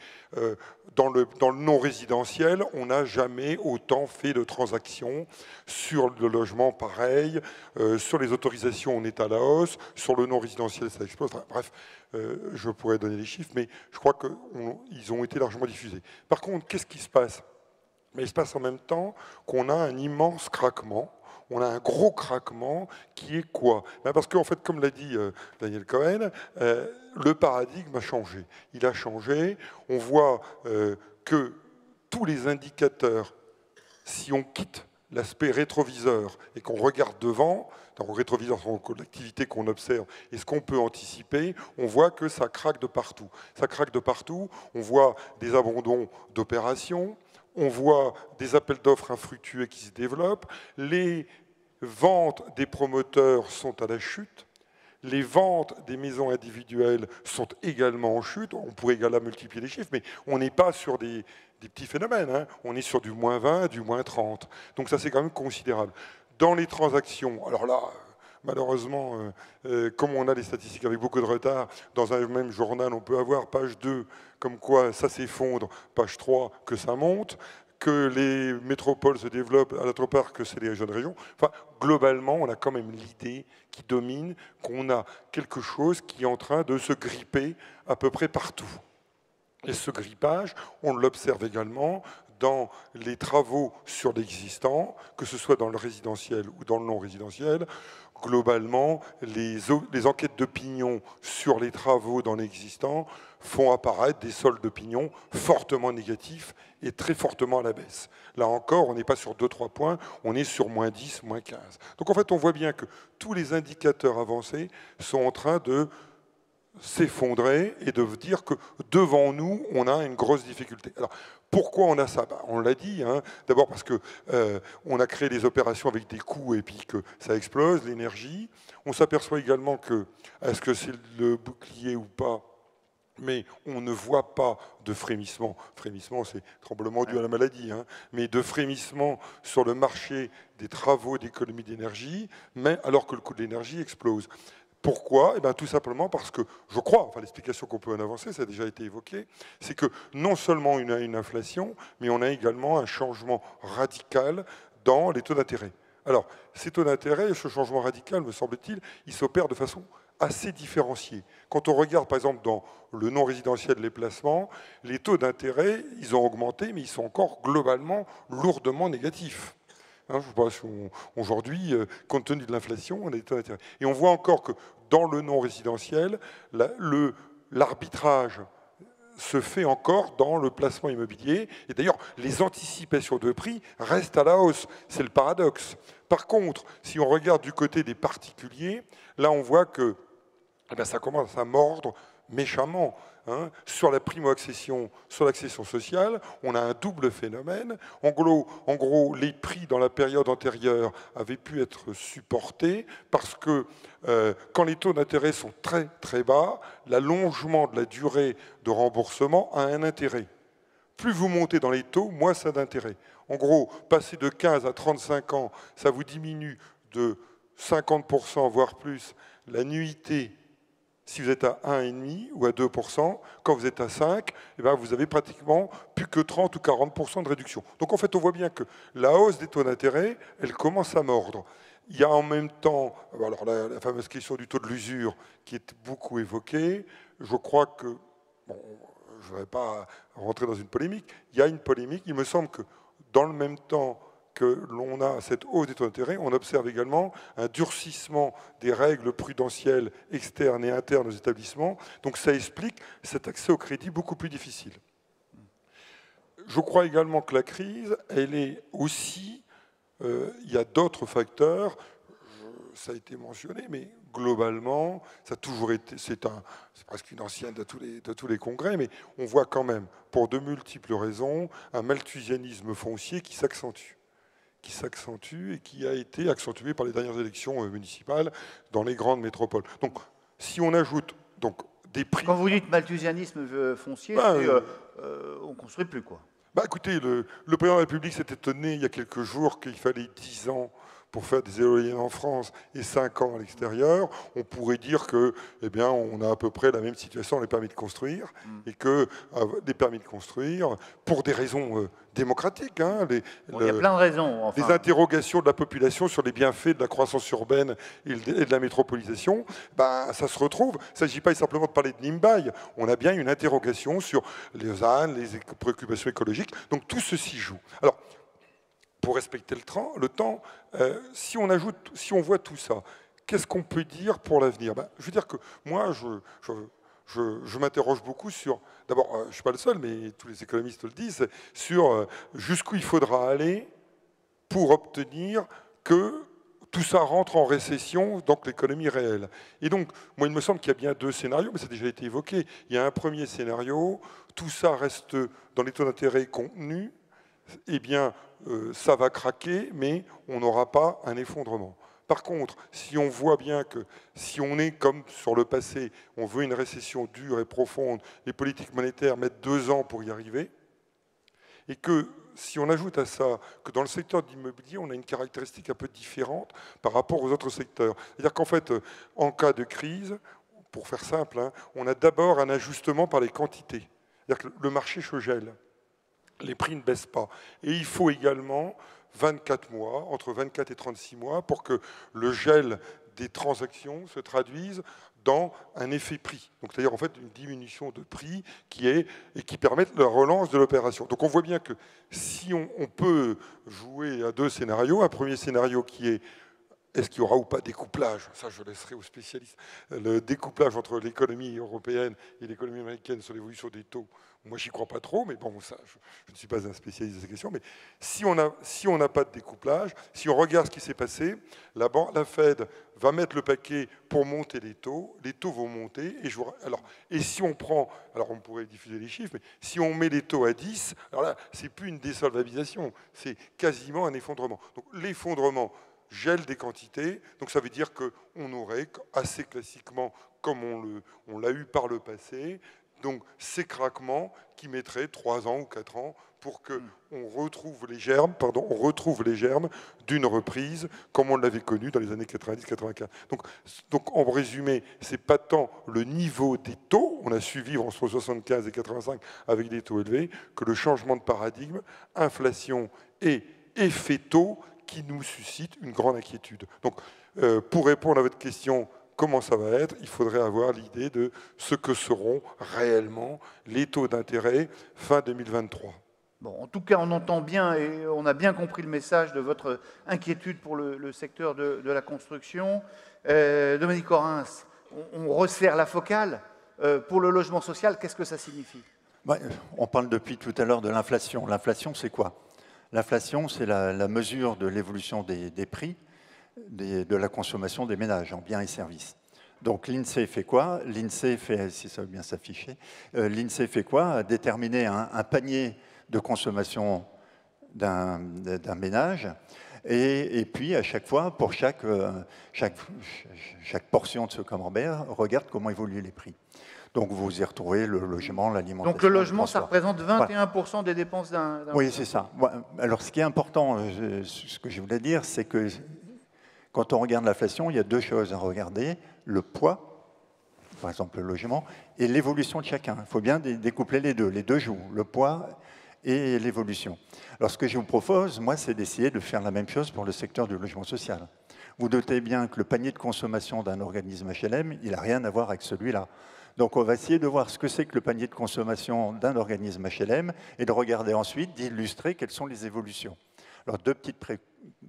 dans le non résidentiel, on n'a jamais autant fait de transactions. Sur le logement, pareil. Sur les autorisations, on est à la hausse. Sur le non résidentiel, ça explose. Enfin, bref, je pourrais donner les chiffres, mais je crois qu'ils ont été largement diffusés. Par contre, qu'est-ce qui se passe? Mais il se passe en même temps qu'on a un immense craquement. On a un gros craquement qui est quoi? Parce qu'en fait, comme l'a dit Daniel Cohen, le paradigme a changé. Il a changé. On voit que tous les indicateurs, si on quitte l'aspect rétroviseur et qu'on regarde devant, dans le rétroviseur, l'activité qu'on observe et ce qu'on peut anticiper, on voit que ça craque de partout. Ça craque de partout. On voit des abandons d'opérations. On voit des appels d'offres infructueux qui se développent. Les ventes des promoteurs sont à la chute. Les ventes des maisons individuelles sont également en chute. On pourrait également multiplier les chiffres, mais on n'est pas sur des petits phénomènes. Hein. On est sur du moins 20, du moins 30. Donc ça, c'est quand même considérable. Dans les transactions, alors là... Malheureusement, comme on a des statistiques avec beaucoup de retard, dans un même journal, on peut avoir page 2, comme quoi ça s'effondre, page 3, que ça monte, que les métropoles se développent, à l'autre part que c'est les jeunes régions. Enfin, globalement, on a quand même l'idée qui domine qu'on a quelque chose qui est en train de se gripper à peu près partout. Et ce grippage, on l'observe également dans les travaux sur l'existant, que ce soit dans le résidentiel ou dans le non résidentiel. Globalement, les enquêtes d'opinion sur les travaux dans l'existant font apparaître des soldes d'opinion fortement négatifs et très fortement à la baisse. Là encore, on n'est pas sur 2-3 points, on est sur moins 10, moins 15. Donc en fait, on voit bien que tous les indicateurs avancés sont en train de s'effondrer et de dire que devant nous, on a une grosse difficulté. Alors, pourquoi on a ça? On l'a dit, hein. D'abord parce qu'on a créé des opérations avec des coûts et puis que ça explose, l'énergie. On s'aperçoit également que, est-ce que c'est le bouclier ou pas? Mais on ne voit pas de frémissement. Frémissement, c'est tremblement dû à la maladie, hein. Mais de frémissement sur le marché des travaux d'économie d'énergie, mais alors que le coût de l'énergie explose. Pourquoi? Eh bien, tout simplement parce que, je crois, enfin l'explication qu'on peut en avancer, ça a déjà été évoqué, c'est que non seulement on a une inflation, mais on a également un changement radical dans les taux d'intérêt. Alors, ces taux d'intérêt, ce changement radical, me semble-t-il, il s'opère de façon assez différenciée. Quand on regarde, par exemple, dans le non résidentiel, les placements, les taux d'intérêt, ils ont augmenté, mais ils sont encore globalement lourdement négatifs. Hein, je pense aujourd'hui, compte tenu de l'inflation, on a des taux d'intérêt. Et on voit encore que dans le non résidentiel, l'arbitrage se fait encore dans le placement immobilier. Et d'ailleurs, les anticipations de prix restent à la hausse. C'est le paradoxe. Par contre, si on regarde du côté des particuliers, là on voit que ça commence à mordre méchamment. Hein. Sur la primo-accession, sur l'accession sociale, on a un double phénomène. En gros, les prix dans la période antérieure avaient pu être supportés parce que quand les taux d'intérêt sont très très bas, l'allongement de la durée de remboursement a un intérêt. Plus vous montez dans les taux, moins ça a d'intérêt. En gros, passer de 15 à 35 ans, ça vous diminue de 50%, voire plus, l'annuité Si vous êtes à 1,5 ou à 2%, quand vous êtes à 5, eh bien, vous avez pratiquement plus que 30 ou 40% de réduction. Donc en fait, on voit bien que la hausse des taux d'intérêt, elle commence à mordre. Il y a en même temps alors la fameuse question du taux de l'usure qui est beaucoup évoquée. Je crois que, bon, je ne voudrais pas rentrer dans une polémique, il y a une polémique. Il me semble que dans le même temps que l'on a cette hausse des taux d'intérêt, on observe également un durcissement des règles prudentielles externes et internes aux établissements. Donc ça explique cet accès au crédit beaucoup plus difficile. Je crois également que la crise, elle est aussi... il y a d'autres facteurs, ça a été mentionné, mais globalement, ça a toujours été... C'est presque une ancienne de tous les congrès, mais on voit quand même, pour de multiples raisons, un malthusianisme foncier qui s'accentue et qui a été accentué par les dernières élections municipales dans les grandes métropoles. Donc, si on ajoute donc, des prix... Quand vous dites malthusianisme foncier, on ne construit plus, quoi. Écoutez, le président de la République s'est étonné il y a quelques jours qu'il fallait 10 ans pour faire des éoliennes en France et 5 ans à l'extérieur. On pourrait dire que, eh bien, on a à peu près la même situation dans les permis de construire et que des permis de construire, pour des raisons démocratiques, hein, il y a plein de raisons. Enfin. Les interrogations de la population sur les bienfaits de la croissance urbaine et de la métropolisation, ça se retrouve. Il ne s'agit pas simplement de parler de Nimbaï. On a bien une interrogation sur les ânes, les préoccupations écologiques. Donc tout ceci joue. Alors, pour respecter le temps, si on voit tout ça, qu'est-ce qu'on peut dire pour l'avenir? Je veux dire que moi, je m'interroge beaucoup sur... D'abord, je ne suis pas le seul, mais tous les économistes le disent, sur jusqu'où il faudra aller pour obtenir que tout ça rentre en récession, donc l'économie réelle. Et donc, moi, il me semble qu'il y a bien 2 scénarios, mais ça a déjà été évoqué. Il y a un premier scénario, tout ça reste dans les taux d'intérêt contenus, eh bien, ça va craquer, mais on n'aura pas un effondrement. Par contre, si on voit bien que si on est comme sur le passé, on veut une récession dure et profonde, les politiques monétaires mettent 2 ans pour y arriver, et que si on ajoute à ça que dans le secteur de l'immobilier, on a une caractéristique un peu différente par rapport aux autres secteurs. C'est-à-dire qu'en fait, en cas de crise, pour faire simple, hein, on a d'abord un ajustement par les quantités. C'est-à-dire que le marché se gèle. Les prix ne baissent pas. Et il faut également 24 mois, entre 24 et 36 mois, pour que le gel des transactions se traduise dans un effet prix. Donc, c'est-à-dire en fait une diminution de prix qui permette la relance de l'opération. Donc on voit bien que si on peut jouer à 2 scénarios, un premier scénario qui est est-ce qu'il y aura ou pas découplage? Ça, je laisserai aux spécialistes. Le découplage entre l'économie européenne et l'économie américaine sur l'évolution des taux, moi, j'y crois pas trop, mais bon, ça, je ne suis pas un spécialiste de ces questions. Mais si on n'a pas de découplage, si on regarde ce qui s'est passé, la Fed va mettre le paquet pour monter les taux vont monter. Et si on prend, alors on pourrait diffuser les chiffres, mais si on met les taux à 10, alors là, c'est plus une désolvabilisation, c'est quasiment un effondrement. Donc l'effondrement gèle des quantités, donc ça veut dire qu'on aurait assez classiquement, comme on l'a eu par le passé, donc ces craquements qui mettraient 3 ans ou 4 ans pour qu'on retrouve les germes d'une reprise comme on l'avait connu dans les années 90-95. Donc en résumé, ce n'est pas tant le niveau des taux, on a su vivre entre 75 et 85 avec des taux élevés, que le changement de paradigme, inflation et effet taux qui nous suscite une grande inquiétude. Donc pour répondre à votre question, comment ça va être? Il faudrait avoir l'idée de ce que seront réellement les taux d'intérêt fin 2023. Bon, en tout cas, on entend bien et on a bien compris le message de votre inquiétude pour le secteur de la construction. Dominique Orens, on resserre la focale. Pour le logement social, qu'est-ce que ça signifie? On parle depuis tout à l'heure de l'inflation. L'inflation, c'est quoi? L'inflation, c'est la mesure de l'évolution des prix de la consommation des ménages en biens et services. Donc l'INSEE fait quoi? L'INSEE fait, si ça veut bien s'afficher, l'INSEE fait quoi? Déterminer un panier de consommation d'un ménage et puis à chaque fois, pour chaque portion de ce camembert, regarde comment évoluent les prix. Donc vous y retrouvez le logement, l'alimentation. Donc le logement, ça représente 21% des dépenses d'un... Oui, c'est ça. Alors ce qui est important, ce que je voulais dire, c'est que quand on regarde l'inflation, il y a 2 choses à regarder. Le poids par exemple le logement, et l'évolution de chacun. Il faut bien découpler les deux. Les deux jouent, le poids et l'évolution. Alors ce que je vous propose, moi, c'est d'essayer de faire la même chose pour le secteur du logement social. Vous notez bien que le panier de consommation d'un organisme HLM, il n'a rien à voir avec celui-là. Donc on va essayer de voir ce que c'est que le panier de consommation d'un organisme HLM et de regarder ensuite, d'illustrer quelles sont les évolutions. Alors deux petites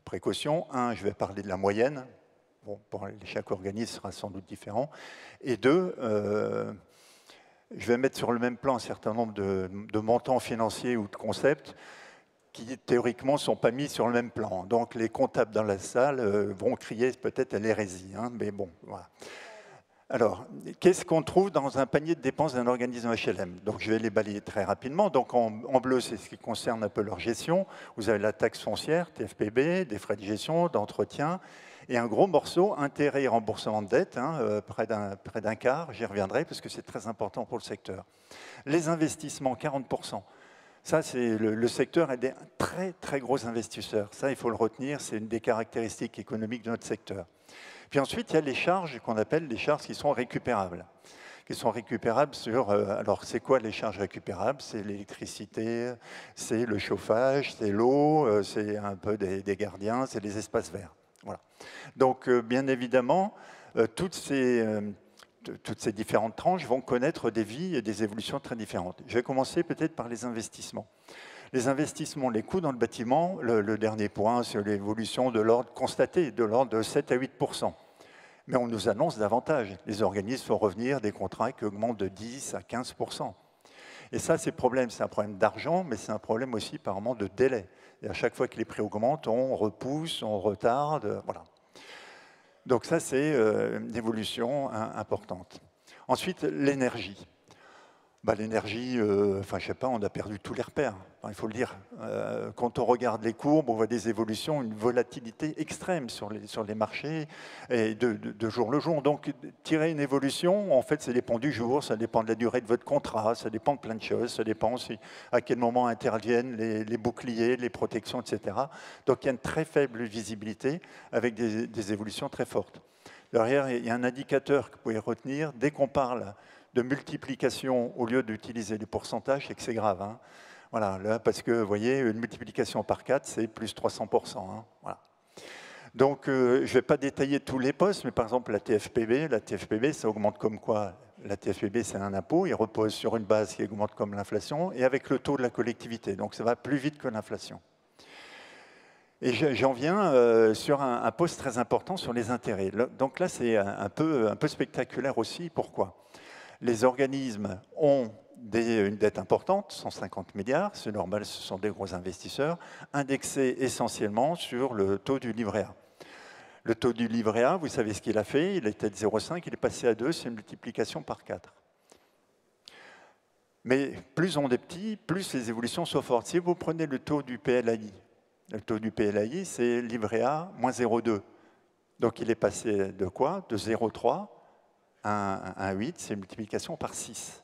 précautions. Un, je vais parler de la moyenne. Bon, pour chaque organisme sera sans doute différent. Et deux, je vais mettre sur le même plan un certain nombre de montants financiers ou de concepts qui, théoriquement, ne sont pas mis sur le même plan. Donc, les comptables dans la salle vont crier peut-être à l'hérésie. Hein, mais bon, voilà. Alors, qu'est-ce qu'on trouve dans un panier de dépenses d'un organisme HLM? Donc, je vais les balayer très rapidement. Donc, en bleu, c'est ce qui concerne un peu leur gestion. Vous avez la taxe foncière, TFPB, des frais de gestion, d'entretien, et un gros morceau, intérêt et remboursement de dette, hein, près d'un quart, j'y reviendrai parce que c'est très important pour le secteur. Les investissements, 40%. Ça, c'est le secteur est des très, très gros investisseurs. Ça, il faut le retenir, c'est une des caractéristiques économiques de notre secteur. Puis ensuite, il y a les charges qu'on appelle les charges qui sont récupérables. Qui sont récupérables sur... alors, c'est quoi les charges récupérables? C'est l'électricité, c'est le chauffage, c'est l'eau, c'est un peu des gardiens, c'est les espaces verts. Voilà. Donc, bien évidemment, toutes ces différentes tranches vont connaître des vies et des évolutions très différentes. Je vais commencer peut-être par les investissements. Les investissements, les coûts dans le bâtiment, le dernier point, c'est l'évolution de l'ordre constaté, de l'ordre de 7 à 8%. Mais on nous annonce davantage. Les organismes font revenir des contrats qui augmentent de 10 à 15%. Et ça, c'est un problème d'argent, mais c'est un problème aussi apparemment de délai. Et à chaque fois que les prix augmentent, on repousse, on retarde, voilà. Donc ça, c'est une évolution importante. Ensuite, l'énergie. L'énergie, enfin, je sais pas, on a perdu tous les repères, il faut le dire. Quand on regarde les courbes, on voit des évolutions, une volatilité extrême sur les marchés, et de jour le jour. Donc, tirer une évolution, en fait, ça dépend du jour, ça dépend de la durée de votre contrat, ça dépend de plein de choses, ça dépend aussi à quel moment interviennent les boucliers, les protections, etc. Donc, il y a une très faible visibilité avec des évolutions très fortes. Derrière, il y a un indicateur que vous pouvez retenir. Dès qu'on parle de multiplication au lieu d'utiliser les pourcentages, c'est que c'est grave. Hein. Voilà, là, parce que, vous voyez, une multiplication par 4, c'est plus 300%. Hein. Voilà. Donc, je ne vais pas détailler tous les postes, mais par exemple, la TFPB, ça augmente comme quoi? La TFPB, c'est un impôt, il repose sur une base qui augmente comme l'inflation, et avec le taux de la collectivité. Donc, ça va plus vite que l'inflation. Et j'en viens sur un poste très important sur les intérêts. Donc là, c'est un peu spectaculaire aussi. Pourquoi? Les organismes ont une dette importante, 150 milliards, c'est normal, ce sont des gros investisseurs, indexés essentiellement sur le taux du livret A. Le taux du livret A, vous savez ce qu'il a fait, il était de 0,5, il est passé à 2, c'est une multiplication par 4. Mais plus on est petit, plus les évolutions sont fortes. Si vous prenez le taux du PLAI, c'est livret A moins 0,2. Donc il est passé de quoi? De 0,3 à 8, c'est une multiplication par 6.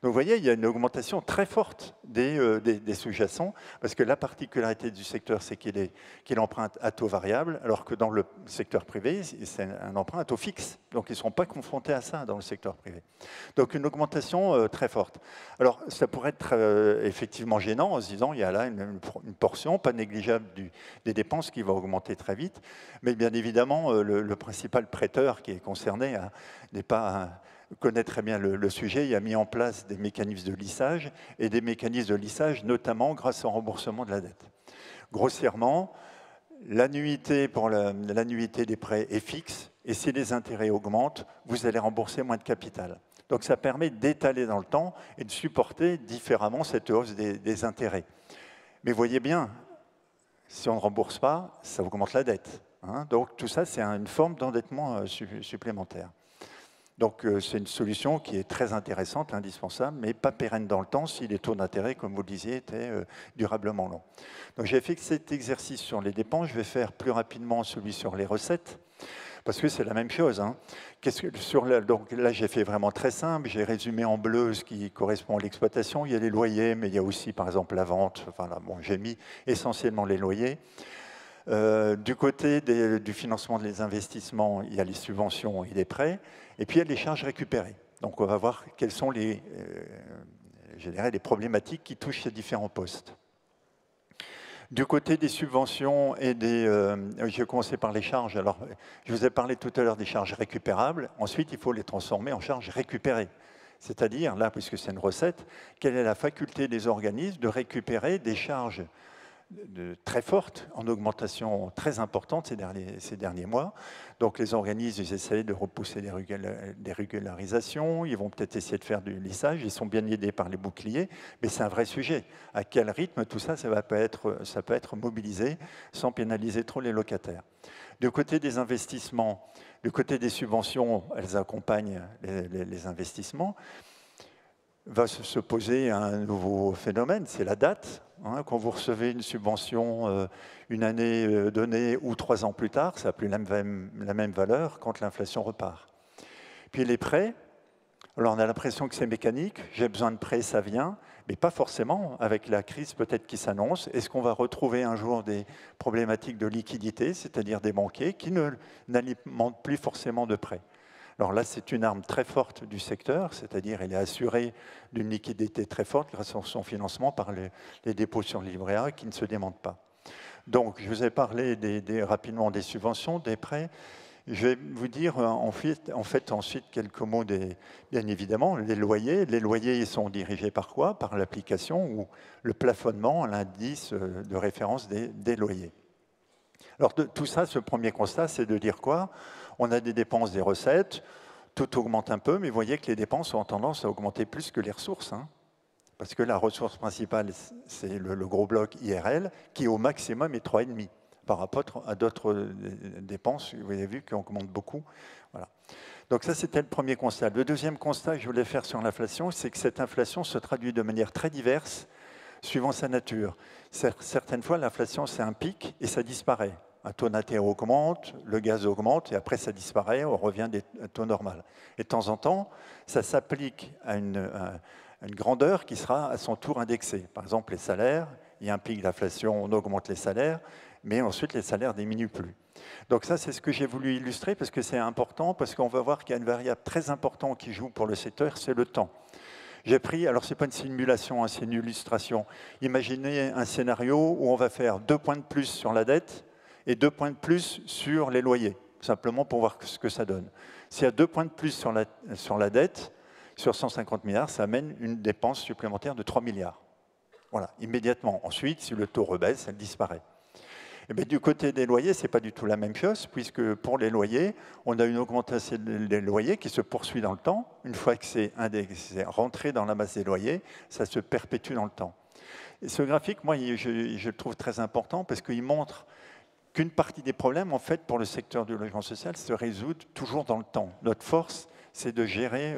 Donc vous voyez, il y a une augmentation très forte des sous-jacents, parce que la particularité du secteur, c'est qu'il emprunte à taux variable, alors que dans le secteur privé, c'est un emprunt à taux fixe. Donc ils ne seront pas confrontés à ça dans le secteur privé. Donc une augmentation très forte. Alors ça pourrait être effectivement gênant en se disant, il y a là une portion pas négligeable des dépenses qui va augmenter très vite, mais bien évidemment, le principal prêteur qui est concerné n'est pas... connaît très bien le sujet, il a mis en place des mécanismes de lissage, et des mécanismes de lissage notamment grâce au remboursement de la dette. Grossièrement, l'annuité pour l'annuité des prêts est fixe, et si les intérêts augmentent, vous allez rembourser moins de capital. Donc ça permet d'étaler dans le temps et de supporter différemment cette hausse des intérêts. Mais voyez bien, si on ne rembourse pas, ça augmente la dette. Hein. Donc tout ça, c'est une forme d'endettement supplémentaire. Donc c'est une solution qui est très intéressante, indispensable, mais pas pérenne dans le temps si les taux d'intérêt, comme vous le disiez, étaient durablement longs. Donc j'ai fait cet exercice sur les dépenses, je vais faire plus rapidement celui sur les recettes, parce que c'est la même chose. Hein. Donc là j'ai fait vraiment très simple, j'ai résumé en bleu ce qui correspond à l'exploitation, il y a les loyers, mais il y a aussi par exemple la vente, enfin là, bon, j'ai mis essentiellement les loyers. Du côté du financement des investissements, il y a les subventions et les prêts, et puis il y a les charges récupérées. Donc on va voir quelles sont les problématiques qui touchent ces différents postes. Du côté des subventions et je vais commencer par les charges. Alors, je vous ai parlé tout à l'heure des charges récupérables. Ensuite, il faut les transformer en charges récupérées. C'est-à-dire, là, puisque c'est une recette, quelle est la faculté des organismes de récupérer des charges très fortes, en augmentation très importante ces derniers mois. Donc les organismes, ils essaient de repousser des régularisations, ils vont peut-être essayer de faire du lissage, ils sont bien aidés par les boucliers, mais c'est un vrai sujet. À quel rythme tout ça, ça peut être mobilisé sans pénaliser trop les locataires. Du côté des investissements, du côté des subventions, elles accompagnent les investissements. Va se poser un nouveau phénomène, c'est la date. Quand vous recevez une subvention une année donnée ou 3 ans plus tard, ça n'a plus la même valeur quand l'inflation repart. Puis les prêts, alors on a l'impression que c'est mécanique, j'ai besoin de prêts, ça vient, mais pas forcément, avec la crise peut-être qui s'annonce. Est-ce qu'on va retrouver un jour des problématiques de liquidité, c'est-à-dire des banquiers qui n'alimentent plus forcément de prêts? Alors là, c'est une arme très forte du secteur, c'est-à-dire elle est assurée d'une liquidité très forte grâce à son financement par les dépôts sur le livret A qui ne se démentent pas. Donc, je vous ai parlé rapidement des subventions, des prêts. Je vais vous dire en fait ensuite quelques mots bien évidemment, les loyers. Les loyers, ils sont dirigés par quoi? Par l'application ou le plafonnement, l'indice de référence des loyers. Alors, tout ça, ce premier constat, c'est de dire quoi? On a des dépenses, des recettes, tout augmente un peu, mais vous voyez que les dépenses ont tendance à augmenter plus que les ressources. Parce que la ressource principale, c'est le gros bloc IRL, qui au maximum est 3,5 par rapport à d'autres dépenses, vous avez vu, qui augmentent beaucoup. Voilà. Donc ça, c'était le premier constat. Le deuxième constat que je voulais faire sur l'inflation, c'est que cette inflation se traduit de manière très diverse suivant sa nature. Certaines fois, l'inflation, c'est un pic et ça disparaît. Un taux d'intérêt augmente, le gaz augmente, et après ça disparaît, on revient à un taux normal. Et de temps en temps, ça s'applique à une grandeur qui sera à son tour indexée. Par exemple, les salaires, il y a un pic d'inflation, on augmente les salaires, mais ensuite les salaires ne diminuent plus. Donc ça, c'est ce que j'ai voulu illustrer, parce que c'est important, parce qu'on va voir qu'il y a une variable très importante qui joue pour le secteur, c'est le temps. J'ai pris, alors ce n'est pas une simulation, c'est une illustration. Imaginez un scénario où on va faire 2 points de plus sur la dette, et 2 points de plus sur les loyers, simplement pour voir ce que ça donne. S'il y a 2 points de plus sur la dette, sur 150 milliards, ça amène une dépense supplémentaire de 3 milliards. Voilà, immédiatement. Ensuite, si le taux rebaisse, elle disparaît. Et bien, du côté des loyers, ce n'est pas du tout la même chose, puisque pour les loyers, on a une augmentation des loyers qui se poursuit dans le temps. Une fois que c'est rentré dans la masse des loyers, ça se perpétue dans le temps. Et ce graphique, moi, je le trouve très important, parce qu'il montre qu'une partie des problèmes, en fait, pour le secteur du logement social, se résout toujours dans le temps. Notre force, c'est de gérer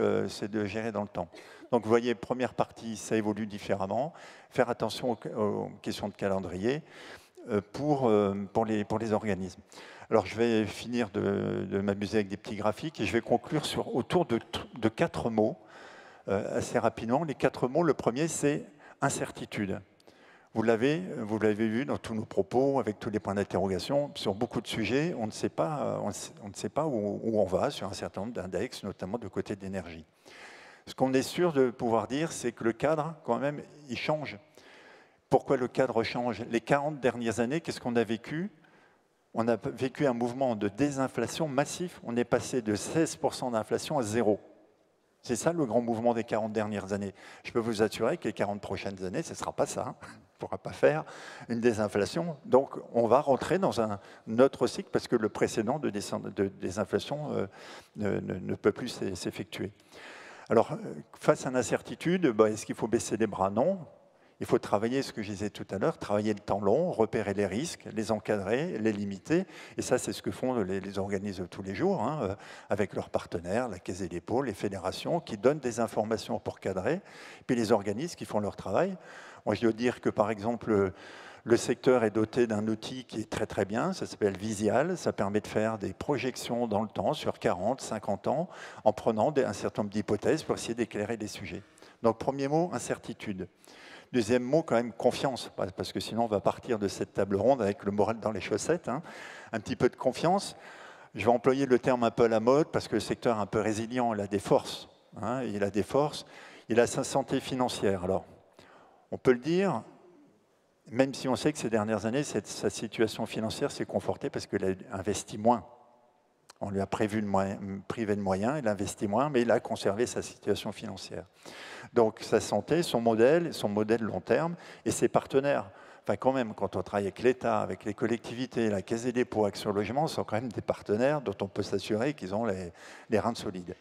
dans le temps. Donc, vous voyez, première partie, ça évolue différemment. Faire attention aux questions de calendrier pour les organismes. Alors, je vais finir de m'amuser avec des petits graphiques et je vais conclure autour de 4 mots assez rapidement. Les 4 mots, le premier, c'est incertitude. Vous l'avez vu dans tous nos propos, avec tous les points d'interrogation. Sur beaucoup de sujets, on ne sait pas où on va sur un certain nombre d'index, notamment de côté de l'énergie. Ce qu'on est sûr de pouvoir dire, c'est que le cadre, quand même, il change. Pourquoi le cadre change? Les 40 dernières années, qu'est-ce qu'on a vécu? On a vécu un mouvement de désinflation massif. On est passé de 16% d'inflation à 0. C'est ça le grand mouvement des 40 dernières années. Je peux vous assurer que les 40 prochaines années, ce ne sera pas ça. On ne pourra pas faire une désinflation. Donc, on va rentrer dans un autre cycle parce que le précédent de désinflation ne peut plus s'effectuer. Alors, face à l'incertitude, est-ce qu'il faut baisser les bras? Non. Il faut travailler, ce que je disais tout à l'heure, travailler le temps long, repérer les risques, les encadrer, les limiter. Et ça, c'est ce que font les organismes tous les jours, avec leurs partenaires, la Caisse des dépôts, les fédérations, qui donnent des informations pour cadrer, puis les organismes qui font leur travail. Moi, je dois dire que, par exemple, le secteur est doté d'un outil qui est très très bien, ça s'appelle Visial, ça permet de faire des projections dans le temps, sur 40, 50 ans, en prenant un certain nombre d'hypothèses pour essayer d'éclairer les sujets. Donc, premier mot, incertitude. Deuxième mot, quand même, confiance, parce que sinon on va partir de cette table ronde avec le moral dans les chaussettes. Hein. Un petit peu de confiance. Je vais employer le terme un peu à la mode, parce que le secteur est un peu résilient, il a des forces. Hein, il a des forces. Il a sa santé financière. Alors, on peut le dire, même si on sait que ces dernières années, sa situation financière s'est confortée parce qu'il a investi moins. On lui a privé de moyens, il a investi moins, mais il a conservé sa situation financière. Donc sa santé, son modèle long terme et ses partenaires. Enfin quand même, quand on travaille avec l'État, avec les collectivités, la Caisse des dépôts, Action Logement, ce sont quand même des partenaires dont on peut s'assurer qu'ils ont les reins solides.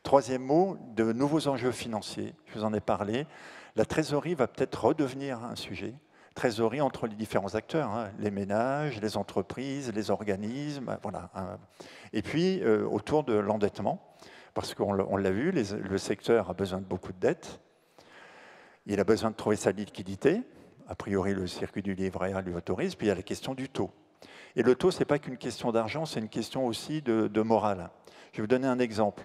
Troisième mot, de nouveaux enjeux financiers. Je vous en ai parlé. La trésorerie va peut-être redevenir un sujet. Trésorerie entre les différents acteurs, hein, les ménages, les entreprises, les organismes, voilà. Et puis, autour de l'endettement, parce qu'on l'a vu, le secteur a besoin de beaucoup de dettes, il a besoin de trouver sa liquidité, a priori le circuit du livret A lui autorise, puis il y a la question du taux. Et le taux, ce n'est pas qu'une question d'argent, c'est une question aussi de morale. Je vais vous donner un exemple.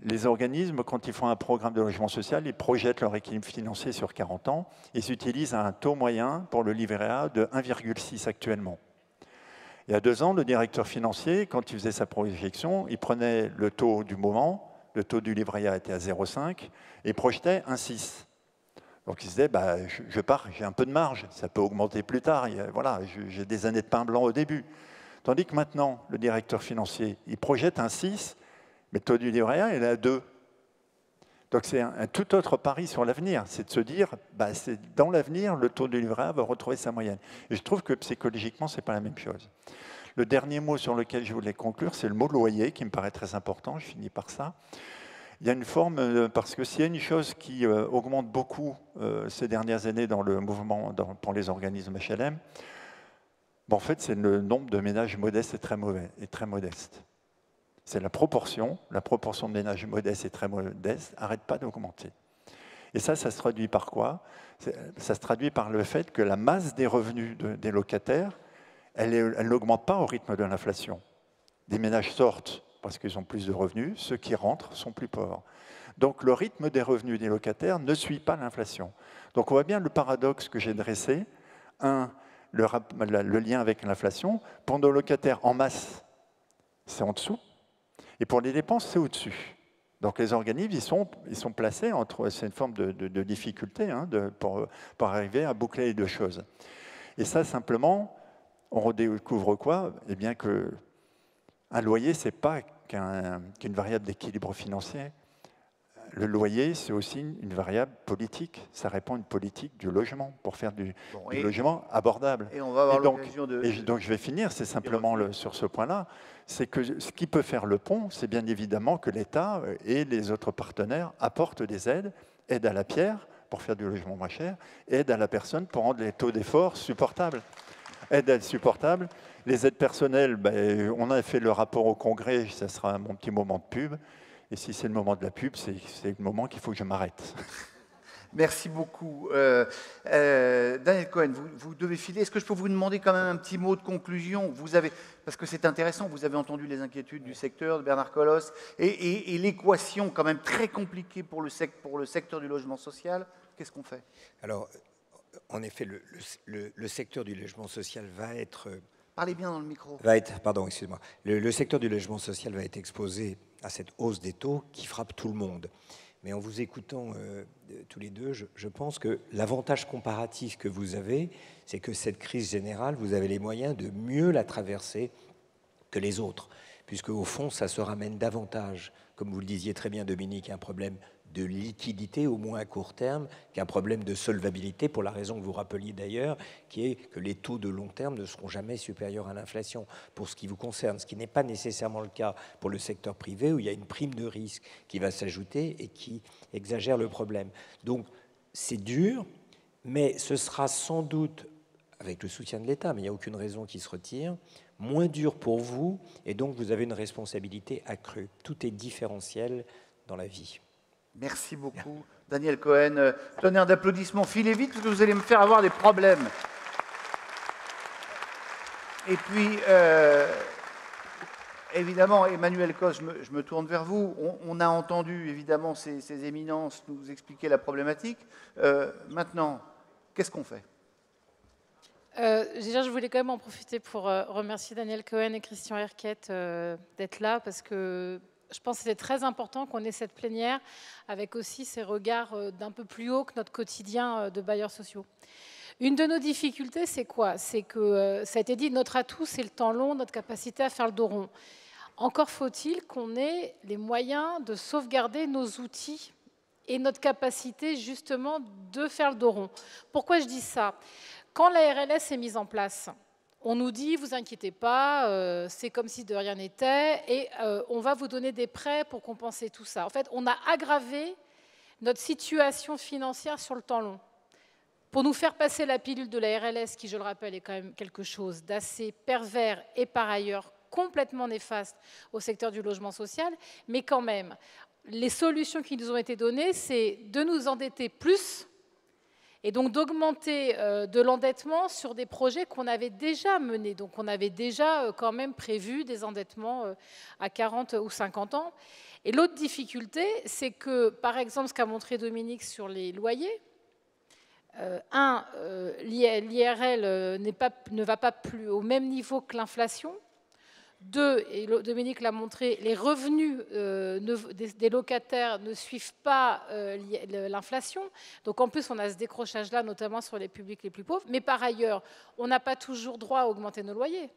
Les organismes, quand ils font un programme de logement social, ils projettent leur équilibre financier sur 40 ans. Ils utilisent un taux moyen pour le livret A de 1,6 actuellement. Il y a 2 ans, le directeur financier, quand il faisait sa projection, il prenait le taux du moment, le taux du livret A était à 0,5, et projetait 1,6. Donc il se disait, bah, je pars, j'ai un peu de marge, ça peut augmenter plus tard, voilà, j'ai des années de pain blanc au début. Tandis que maintenant, le directeur financier, il projette 1,6, mais le taux du livret A, il est à 2. Donc c'est un tout autre pari sur l'avenir. C'est de se dire, bah, dans l'avenir, le taux du livret A va retrouver sa moyenne. Et je trouve que psychologiquement, ce n'est pas la même chose. Le dernier mot sur lequel je voulais conclure, c'est le mot loyer, qui me paraît très important. Je finis par ça. Il y a une forme, parce que s'il y a une chose qui augmente beaucoup ces dernières années dans le mouvement pour les organismes HLM, en fait, c'est le nombre de ménages modestes et très modestes. C'est la proportion de ménages modestes et très modestes n'arrête pas d'augmenter. Et ça se traduit par quoi? Ça se traduit par le fait que la masse des revenus des locataires, elle n'augmente pas au rythme de l'inflation. Des ménages sortent parce qu'ils ont plus de revenus, ceux qui rentrent sont plus pauvres. Donc le rythme des revenus des locataires ne suit pas l'inflation. Donc on voit bien le paradoxe que j'ai dressé. Un, le lien avec l'inflation. Pour nos locataires en masse, c'est en dessous. Et pour les dépenses, c'est au-dessus. Donc les organismes, ils sont placés entre... C'est une forme de difficulté hein, pour arriver à boucler les deux choses. Et ça, simplement, on redécouvre quoi? Eh bien qu'un loyer, ce n'est pas qu'une variable d'équilibre financier. Le loyer, c'est aussi une variable politique. Ça répond à une politique du logement, pour faire du logement abordable. Et on va avoir l'occasion de... Et donc je vais finir, c'est simplement sur ce point-là. C'est que ce qui peut faire le pont, c'est bien évidemment que l'État et les autres partenaires apportent des aides, aide à la pierre pour faire du logement moins cher, aide à la personne pour rendre les taux d'effort supportables. Aide supportable. Les aides personnelles, on a fait le rapport au Congrès, ça sera mon petit moment de pub. Et si c'est le moment de la pub, c'est le moment qu'il faut que je m'arrête. Merci beaucoup. Daniel Cohen, vous devez filer. Est-ce que je peux vous demander quand même un petit mot de conclusion? Parce que c'est intéressant, vous avez entendu les inquiétudes du secteur, de Bernard Colosse, et l'équation quand même très compliquée pour le secteur du logement social. Qu'est-ce qu'on fait? Alors, en effet, le secteur du logement social va être... Parlez bien dans le micro. Pardon, excusez-moi. Le secteur du logement social va être exposé à cette hausse des taux qui frappe tout le monde. Mais en vous écoutant tous les deux, je pense que l'avantage comparatif que vous avez, c'est que cette crise générale, vous avez les moyens de mieux la traverser que les autres, puisque au fond, ça se ramène davantage, comme vous le disiez très bien, Dominique, un problème de liquidité, au moins à court terme, qu'un problème de solvabilité, pour la raison que vous rappeliez d'ailleurs, qui est que les taux de long terme ne seront jamais supérieurs à l'inflation, pour ce qui vous concerne, ce qui n'est pas nécessairement le cas pour le secteur privé, où il y a une prime de risque qui va s'ajouter et qui exagère le problème. Donc, c'est dur, mais ce sera sans doute, avec le soutien de l'État, mais il n'y a aucune raison qu'il se retire, moins dur pour vous, et donc vous avez une responsabilité accrue. Tout est différentiel dans la vie. Merci beaucoup, Daniel Cohen. Tonnerre d'applaudissements, filez vite, parce que vous allez me faire avoir des problèmes. Et puis, évidemment, Emmanuel Cos, je me tourne vers vous. On a entendu, évidemment, ces éminences nous expliquer la problématique. Maintenant, Qu'est-ce qu'on fait? Déjà, je voulais quand même en profiter pour remercier Daniel Cohen et Christian Herquette d'être là, parce que je pense que c'était très important qu'on ait cette plénière avec aussi ces regards d'un peu plus haut que notre quotidien de bailleurs sociaux. Une de nos difficultés, c'est quoi? C'est que, ça a été dit, notre atout, c'est le temps long, notre capacité à faire le dos rond. Encore faut-il qu'on ait les moyens de sauvegarder nos outils et notre capacité, justement, de faire le dos rond. Pourquoi je dis ça? Quand la RLS est mise en place, on nous dit, vous inquiétez pas, c'est comme si de rien n'était, et on va vous donner des prêts pour compenser tout ça. En fait, on a aggravé notre situation financière sur le temps long. Pour nous faire passer la pilule de la RLS, qui, je le rappelle, est quand même quelque chose d'assez pervers et par ailleurs complètement néfaste au secteur du logement social, mais quand même, les solutions qui nous ont été données, c'est de nous endetter plus, et donc d'augmenter de l'endettement sur des projets qu'on avait déjà menés. Donc on avait déjà quand même prévu des endettements à 40 ou 50 ans. Et l'autre difficulté, c'est que, par exemple, ce qu'a montré Dominique sur les loyers, l'IRL ne va pas plus au même niveau que l'inflation. 2, et Dominique l'a montré, les revenus des locataires ne suivent pas l'inflation. Donc en plus, on a ce décrochage-là, notamment sur les publics les plus pauvres. Mais par ailleurs, on n'a pas toujours droit à augmenter nos loyers.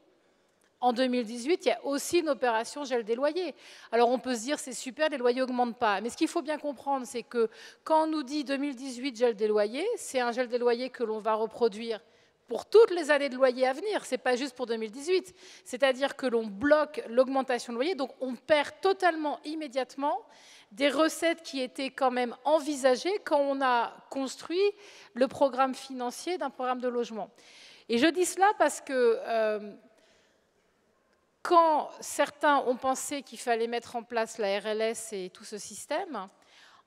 En 2018, il y a aussi une opération gel des loyers. Alors on peut se dire, c'est super, les loyers n'augmentent pas. Mais ce qu'il faut bien comprendre, c'est que quand on nous dit 2018 gel des loyers, c'est un gel des loyers que l'on va reproduire pour toutes les années de loyer à venir, ce n'est pas juste pour 2018. C'est-à-dire que l'on bloque l'augmentation de loyer, donc on perd totalement, immédiatement, des recettes qui étaient quand même envisagées quand on a construit le programme financier d'un programme de logement. Et je dis cela parce que quand certains ont pensé qu'il fallait mettre en place la RLS et tout ce système,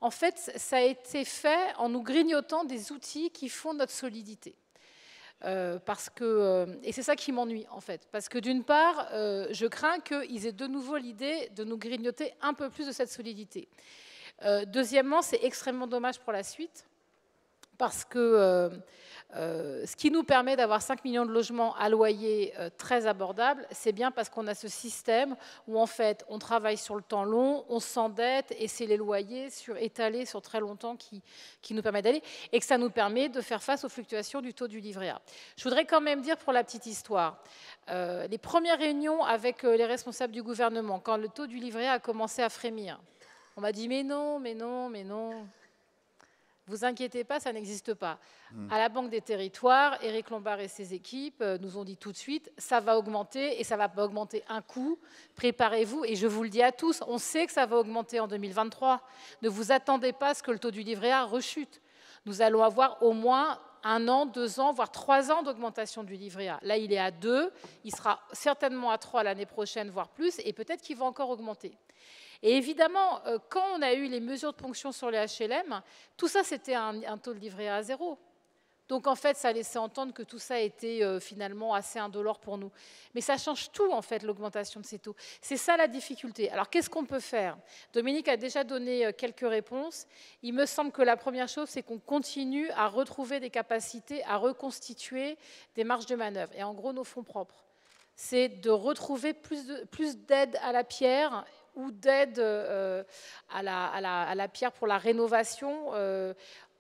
en fait, ça a été fait en nous grignotant des outils qui font notre solidité. Et c'est ça qui m'ennuie en fait, parce que d'une part, je crains qu'ils aient de nouveau l'idée de nous grignoter un peu plus de cette solidité. Deuxièmement, c'est extrêmement dommage pour la suite, parce que ce qui nous permet d'avoir 5 millions de logements à loyer très abordables, c'est bien parce qu'on a ce système où en fait on travaille sur le temps long, on s'endette et c'est les loyers étalés sur très longtemps qui nous permettent d'aller, et que ça nous permet de faire face aux fluctuations du taux du livret A. Je voudrais quand même dire, pour la petite histoire, les premières réunions avec les responsables du gouvernement, quand le taux du livret A a commencé à frémir, on m'a dit mais non, mais non, mais non. Vous inquiétez pas, ça n'existe pas. À la Banque des Territoires, Éric Lombard et ses équipes nous ont dit tout de suite, ça va augmenter et ça va pas augmenter un coup. Préparez-vous, et je vous le dis à tous, on sait que ça va augmenter en 2023. Ne vous attendez pas à ce que le taux du livret A rechute. Nous allons avoir au moins 1 an, 2 ans, voire 3 ans d'augmentation du livret A. Là, il est à 2, il sera certainement à 3 l'année prochaine, voire plus, et peut-être qu'il va encore augmenter. Et évidemment, quand on a eu les mesures de ponction sur les HLM, tout ça, c'était un taux de livret A à 0. Donc, en fait, ça laissait entendre que tout ça était finalement assez indolore pour nous. Mais ça change tout, en fait, l'augmentation de ces taux. C'est ça la difficulté. Alors, qu'est-ce qu'on peut faire? Dominique a déjà donné quelques réponses. Il me semble que la première chose, c'est qu'on continue à retrouver des capacités, à reconstituer des marges de manœuvre. Et en gros, nos fonds propres. C'est de retrouver plus d'aide à la pierre ou d'aide à la pierre pour la rénovation,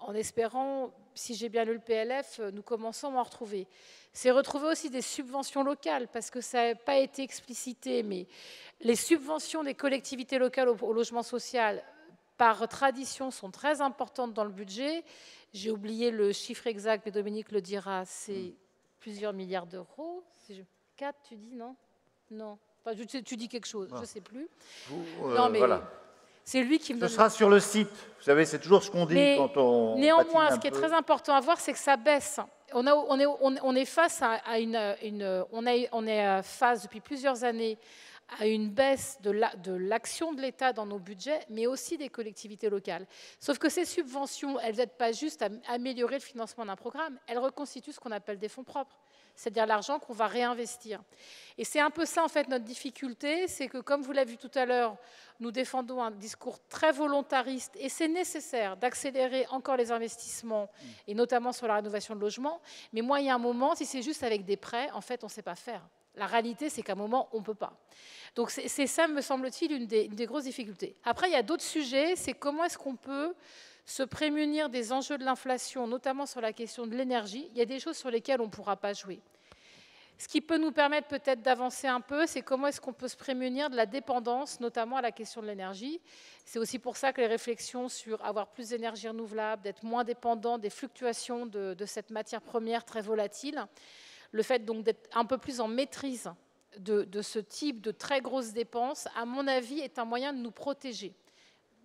en espérant, si j'ai bien lu le PLF, nous commençons à en retrouver. C'est retrouver aussi des subventions locales, parce que ça n'a pas été explicité, mais les subventions des collectivités locales au logement social, par tradition, sont très importantes dans le budget. J'ai oublié le chiffre exact, mais Dominique le dira, c'est plusieurs milliards d'euros. 4, tu dis, non? Non. Enfin, tu dis quelque chose, je ne sais plus. Non, mais voilà. C'est lui qui me donne... Ce sera sur le site. Vous savez, c'est toujours ce qu'on dit quand on... Néanmoins, ce qui est très important à voir, c'est que ça baisse. On est face à on est face depuis plusieurs années à une baisse de l'action de l'État dans nos budgets, mais aussi des collectivités locales. Sauf que ces subventions, elles n'aident pas juste à améliorer le financement d'un programme, elles reconstituent ce qu'on appelle des fonds propres. c'est-à-dire l'argent qu'on va réinvestir. Et c'est un peu ça, en fait, notre difficulté, c'est que, comme vous l'avez vu tout à l'heure, nous défendons un discours très volontariste, et c'est nécessaire d'accélérer encore les investissements, et notamment sur la rénovation de logements. Mais moi, il y a un moment, si c'est juste avec des prêts, en fait, on ne sait pas faire. La réalité, c'est qu'à un moment, on ne peut pas. Donc c'est ça, me semble-t-il, une des grosses difficultés. Après, il y a d'autres sujets, c'est comment est-ce qu'on peut se prémunir des enjeux de l'inflation, notamment sur la question de l'énergie. Il y a des choses sur lesquelles on ne pourra pas jouer. Ce qui peut nous permettre peut-être d'avancer un peu, c'est comment est-ce qu'on peut se prémunir de la dépendance, notamment à la question de l'énergie. C'est aussi pour ça que les réflexions sur avoir plus d'énergie renouvelable, d'être moins dépendant des fluctuations de cette matière première très volatile, le fait donc d'être un peu plus en maîtrise de ce type de très grosses dépenses, à mon avis, est un moyen de nous protéger.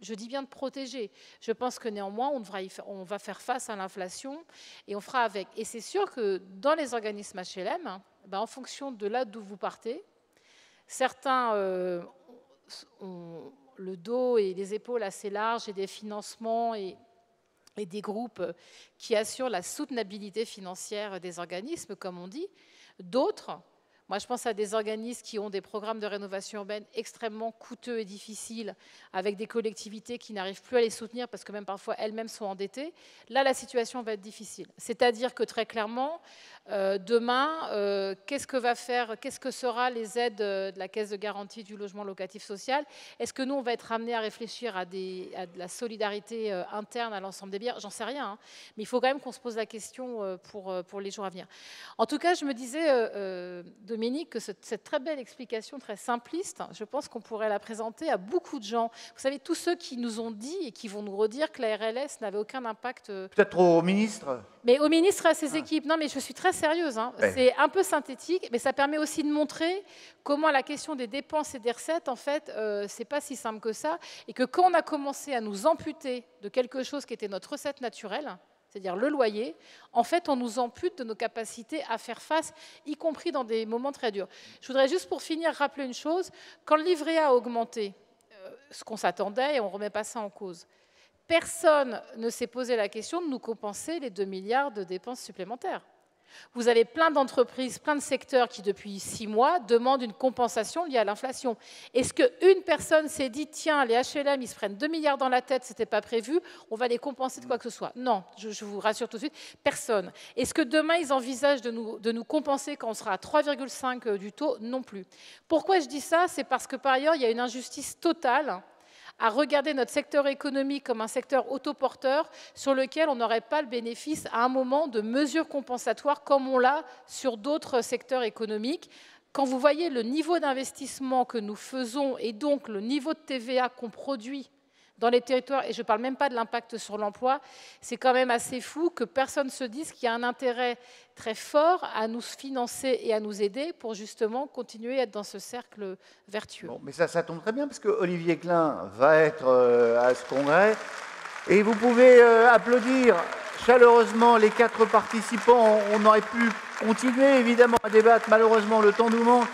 Je dis bien de protéger. Je pense que néanmoins, on va faire face à l'inflation et on fera avec. Et c'est sûr que dans les organismes HLM, en fonction de là d'où vous partez, certains ont le dos et les épaules assez larges et des financements et des groupes qui assurent la soutenabilité financière des organismes, comme on dit. D'autres, moi je pense à des organismes qui ont des programmes de rénovation urbaine extrêmement coûteux et difficiles, avec des collectivités qui n'arrivent plus à les soutenir parce que même parfois elles-mêmes sont endettées. Là, la situation va être difficile. C'est-à-dire que très clairement, demain, qu'est-ce que sera les aides de la Caisse de garantie du logement locatif social? Est-ce que nous, on va être amenés à réfléchir à de la solidarité interne à l'ensemble des biens? J'en sais rien, hein. Mais il faut quand même qu'on se pose la question pour les jours à venir. En tout cas, je me disais, Dominique, que cette très belle explication, très simpliste, je pense qu'on pourrait la présenter à beaucoup de gens. Vous savez, tous ceux qui nous ont dit et qui vont nous redire que la RLS n'avait aucun impact. Peut-être au ministre. Mais au ministre et à ses équipes. Non, mais je suis très sérieuse. Hein. Ouais. C'est un peu synthétique, mais ça permet aussi de montrer comment la question des dépenses et des recettes, en fait, c'est pas si simple que ça. Et que quand on a commencé à nous amputer de quelque chose qui était notre recette naturelle, c'est-à-dire le loyer, en fait, on nous ampute de nos capacités à faire face, y compris dans des moments très durs. Je voudrais juste, pour finir, rappeler une chose. Quand le livret A a augmenté, ce qu'on s'attendait, et on ne remet pas ça en cause, personne ne s'est posé la question de nous compenser les 2 milliards de dépenses supplémentaires. Vous avez plein d'entreprises, plein de secteurs qui, depuis 6 mois, demandent une compensation liée à l'inflation. Est-ce qu'une personne s'est dit, tiens, les HLM, ils se prennent 2 milliards dans la tête, ce n'était pas prévu, on va les compenser de quoi que ce soit? Non, je vous rassure tout de suite, personne. Est-ce que demain, ils envisagent de nous compenser quand on sera à 3,5 du taux? Non plus. Pourquoi je dis ça? C'est parce que, par ailleurs, il y a une injustice totale à regarder notre secteur économique comme un secteur autoporteur sur lequel on n'aurait pas le bénéfice à un moment de mesures compensatoires comme on l'a sur d'autres secteurs économiques. Quand vous voyez le niveau d'investissement que nous faisons et donc le niveau de TVA qu'on produit dans les territoires, et je ne parle même pas de l'impact sur l'emploi, c'est quand même assez fou que personne ne se dise qu'il y a un intérêt très fort à nous financer et à nous aider pour justement continuer à être dans ce cercle vertueux. Bon, mais ça tombe très bien parce que Olivier Klein va être à ce congrès et vous pouvez applaudir chaleureusement les 4 participants. On aurait pu continuer évidemment à débattre, malheureusement le temps nous manque.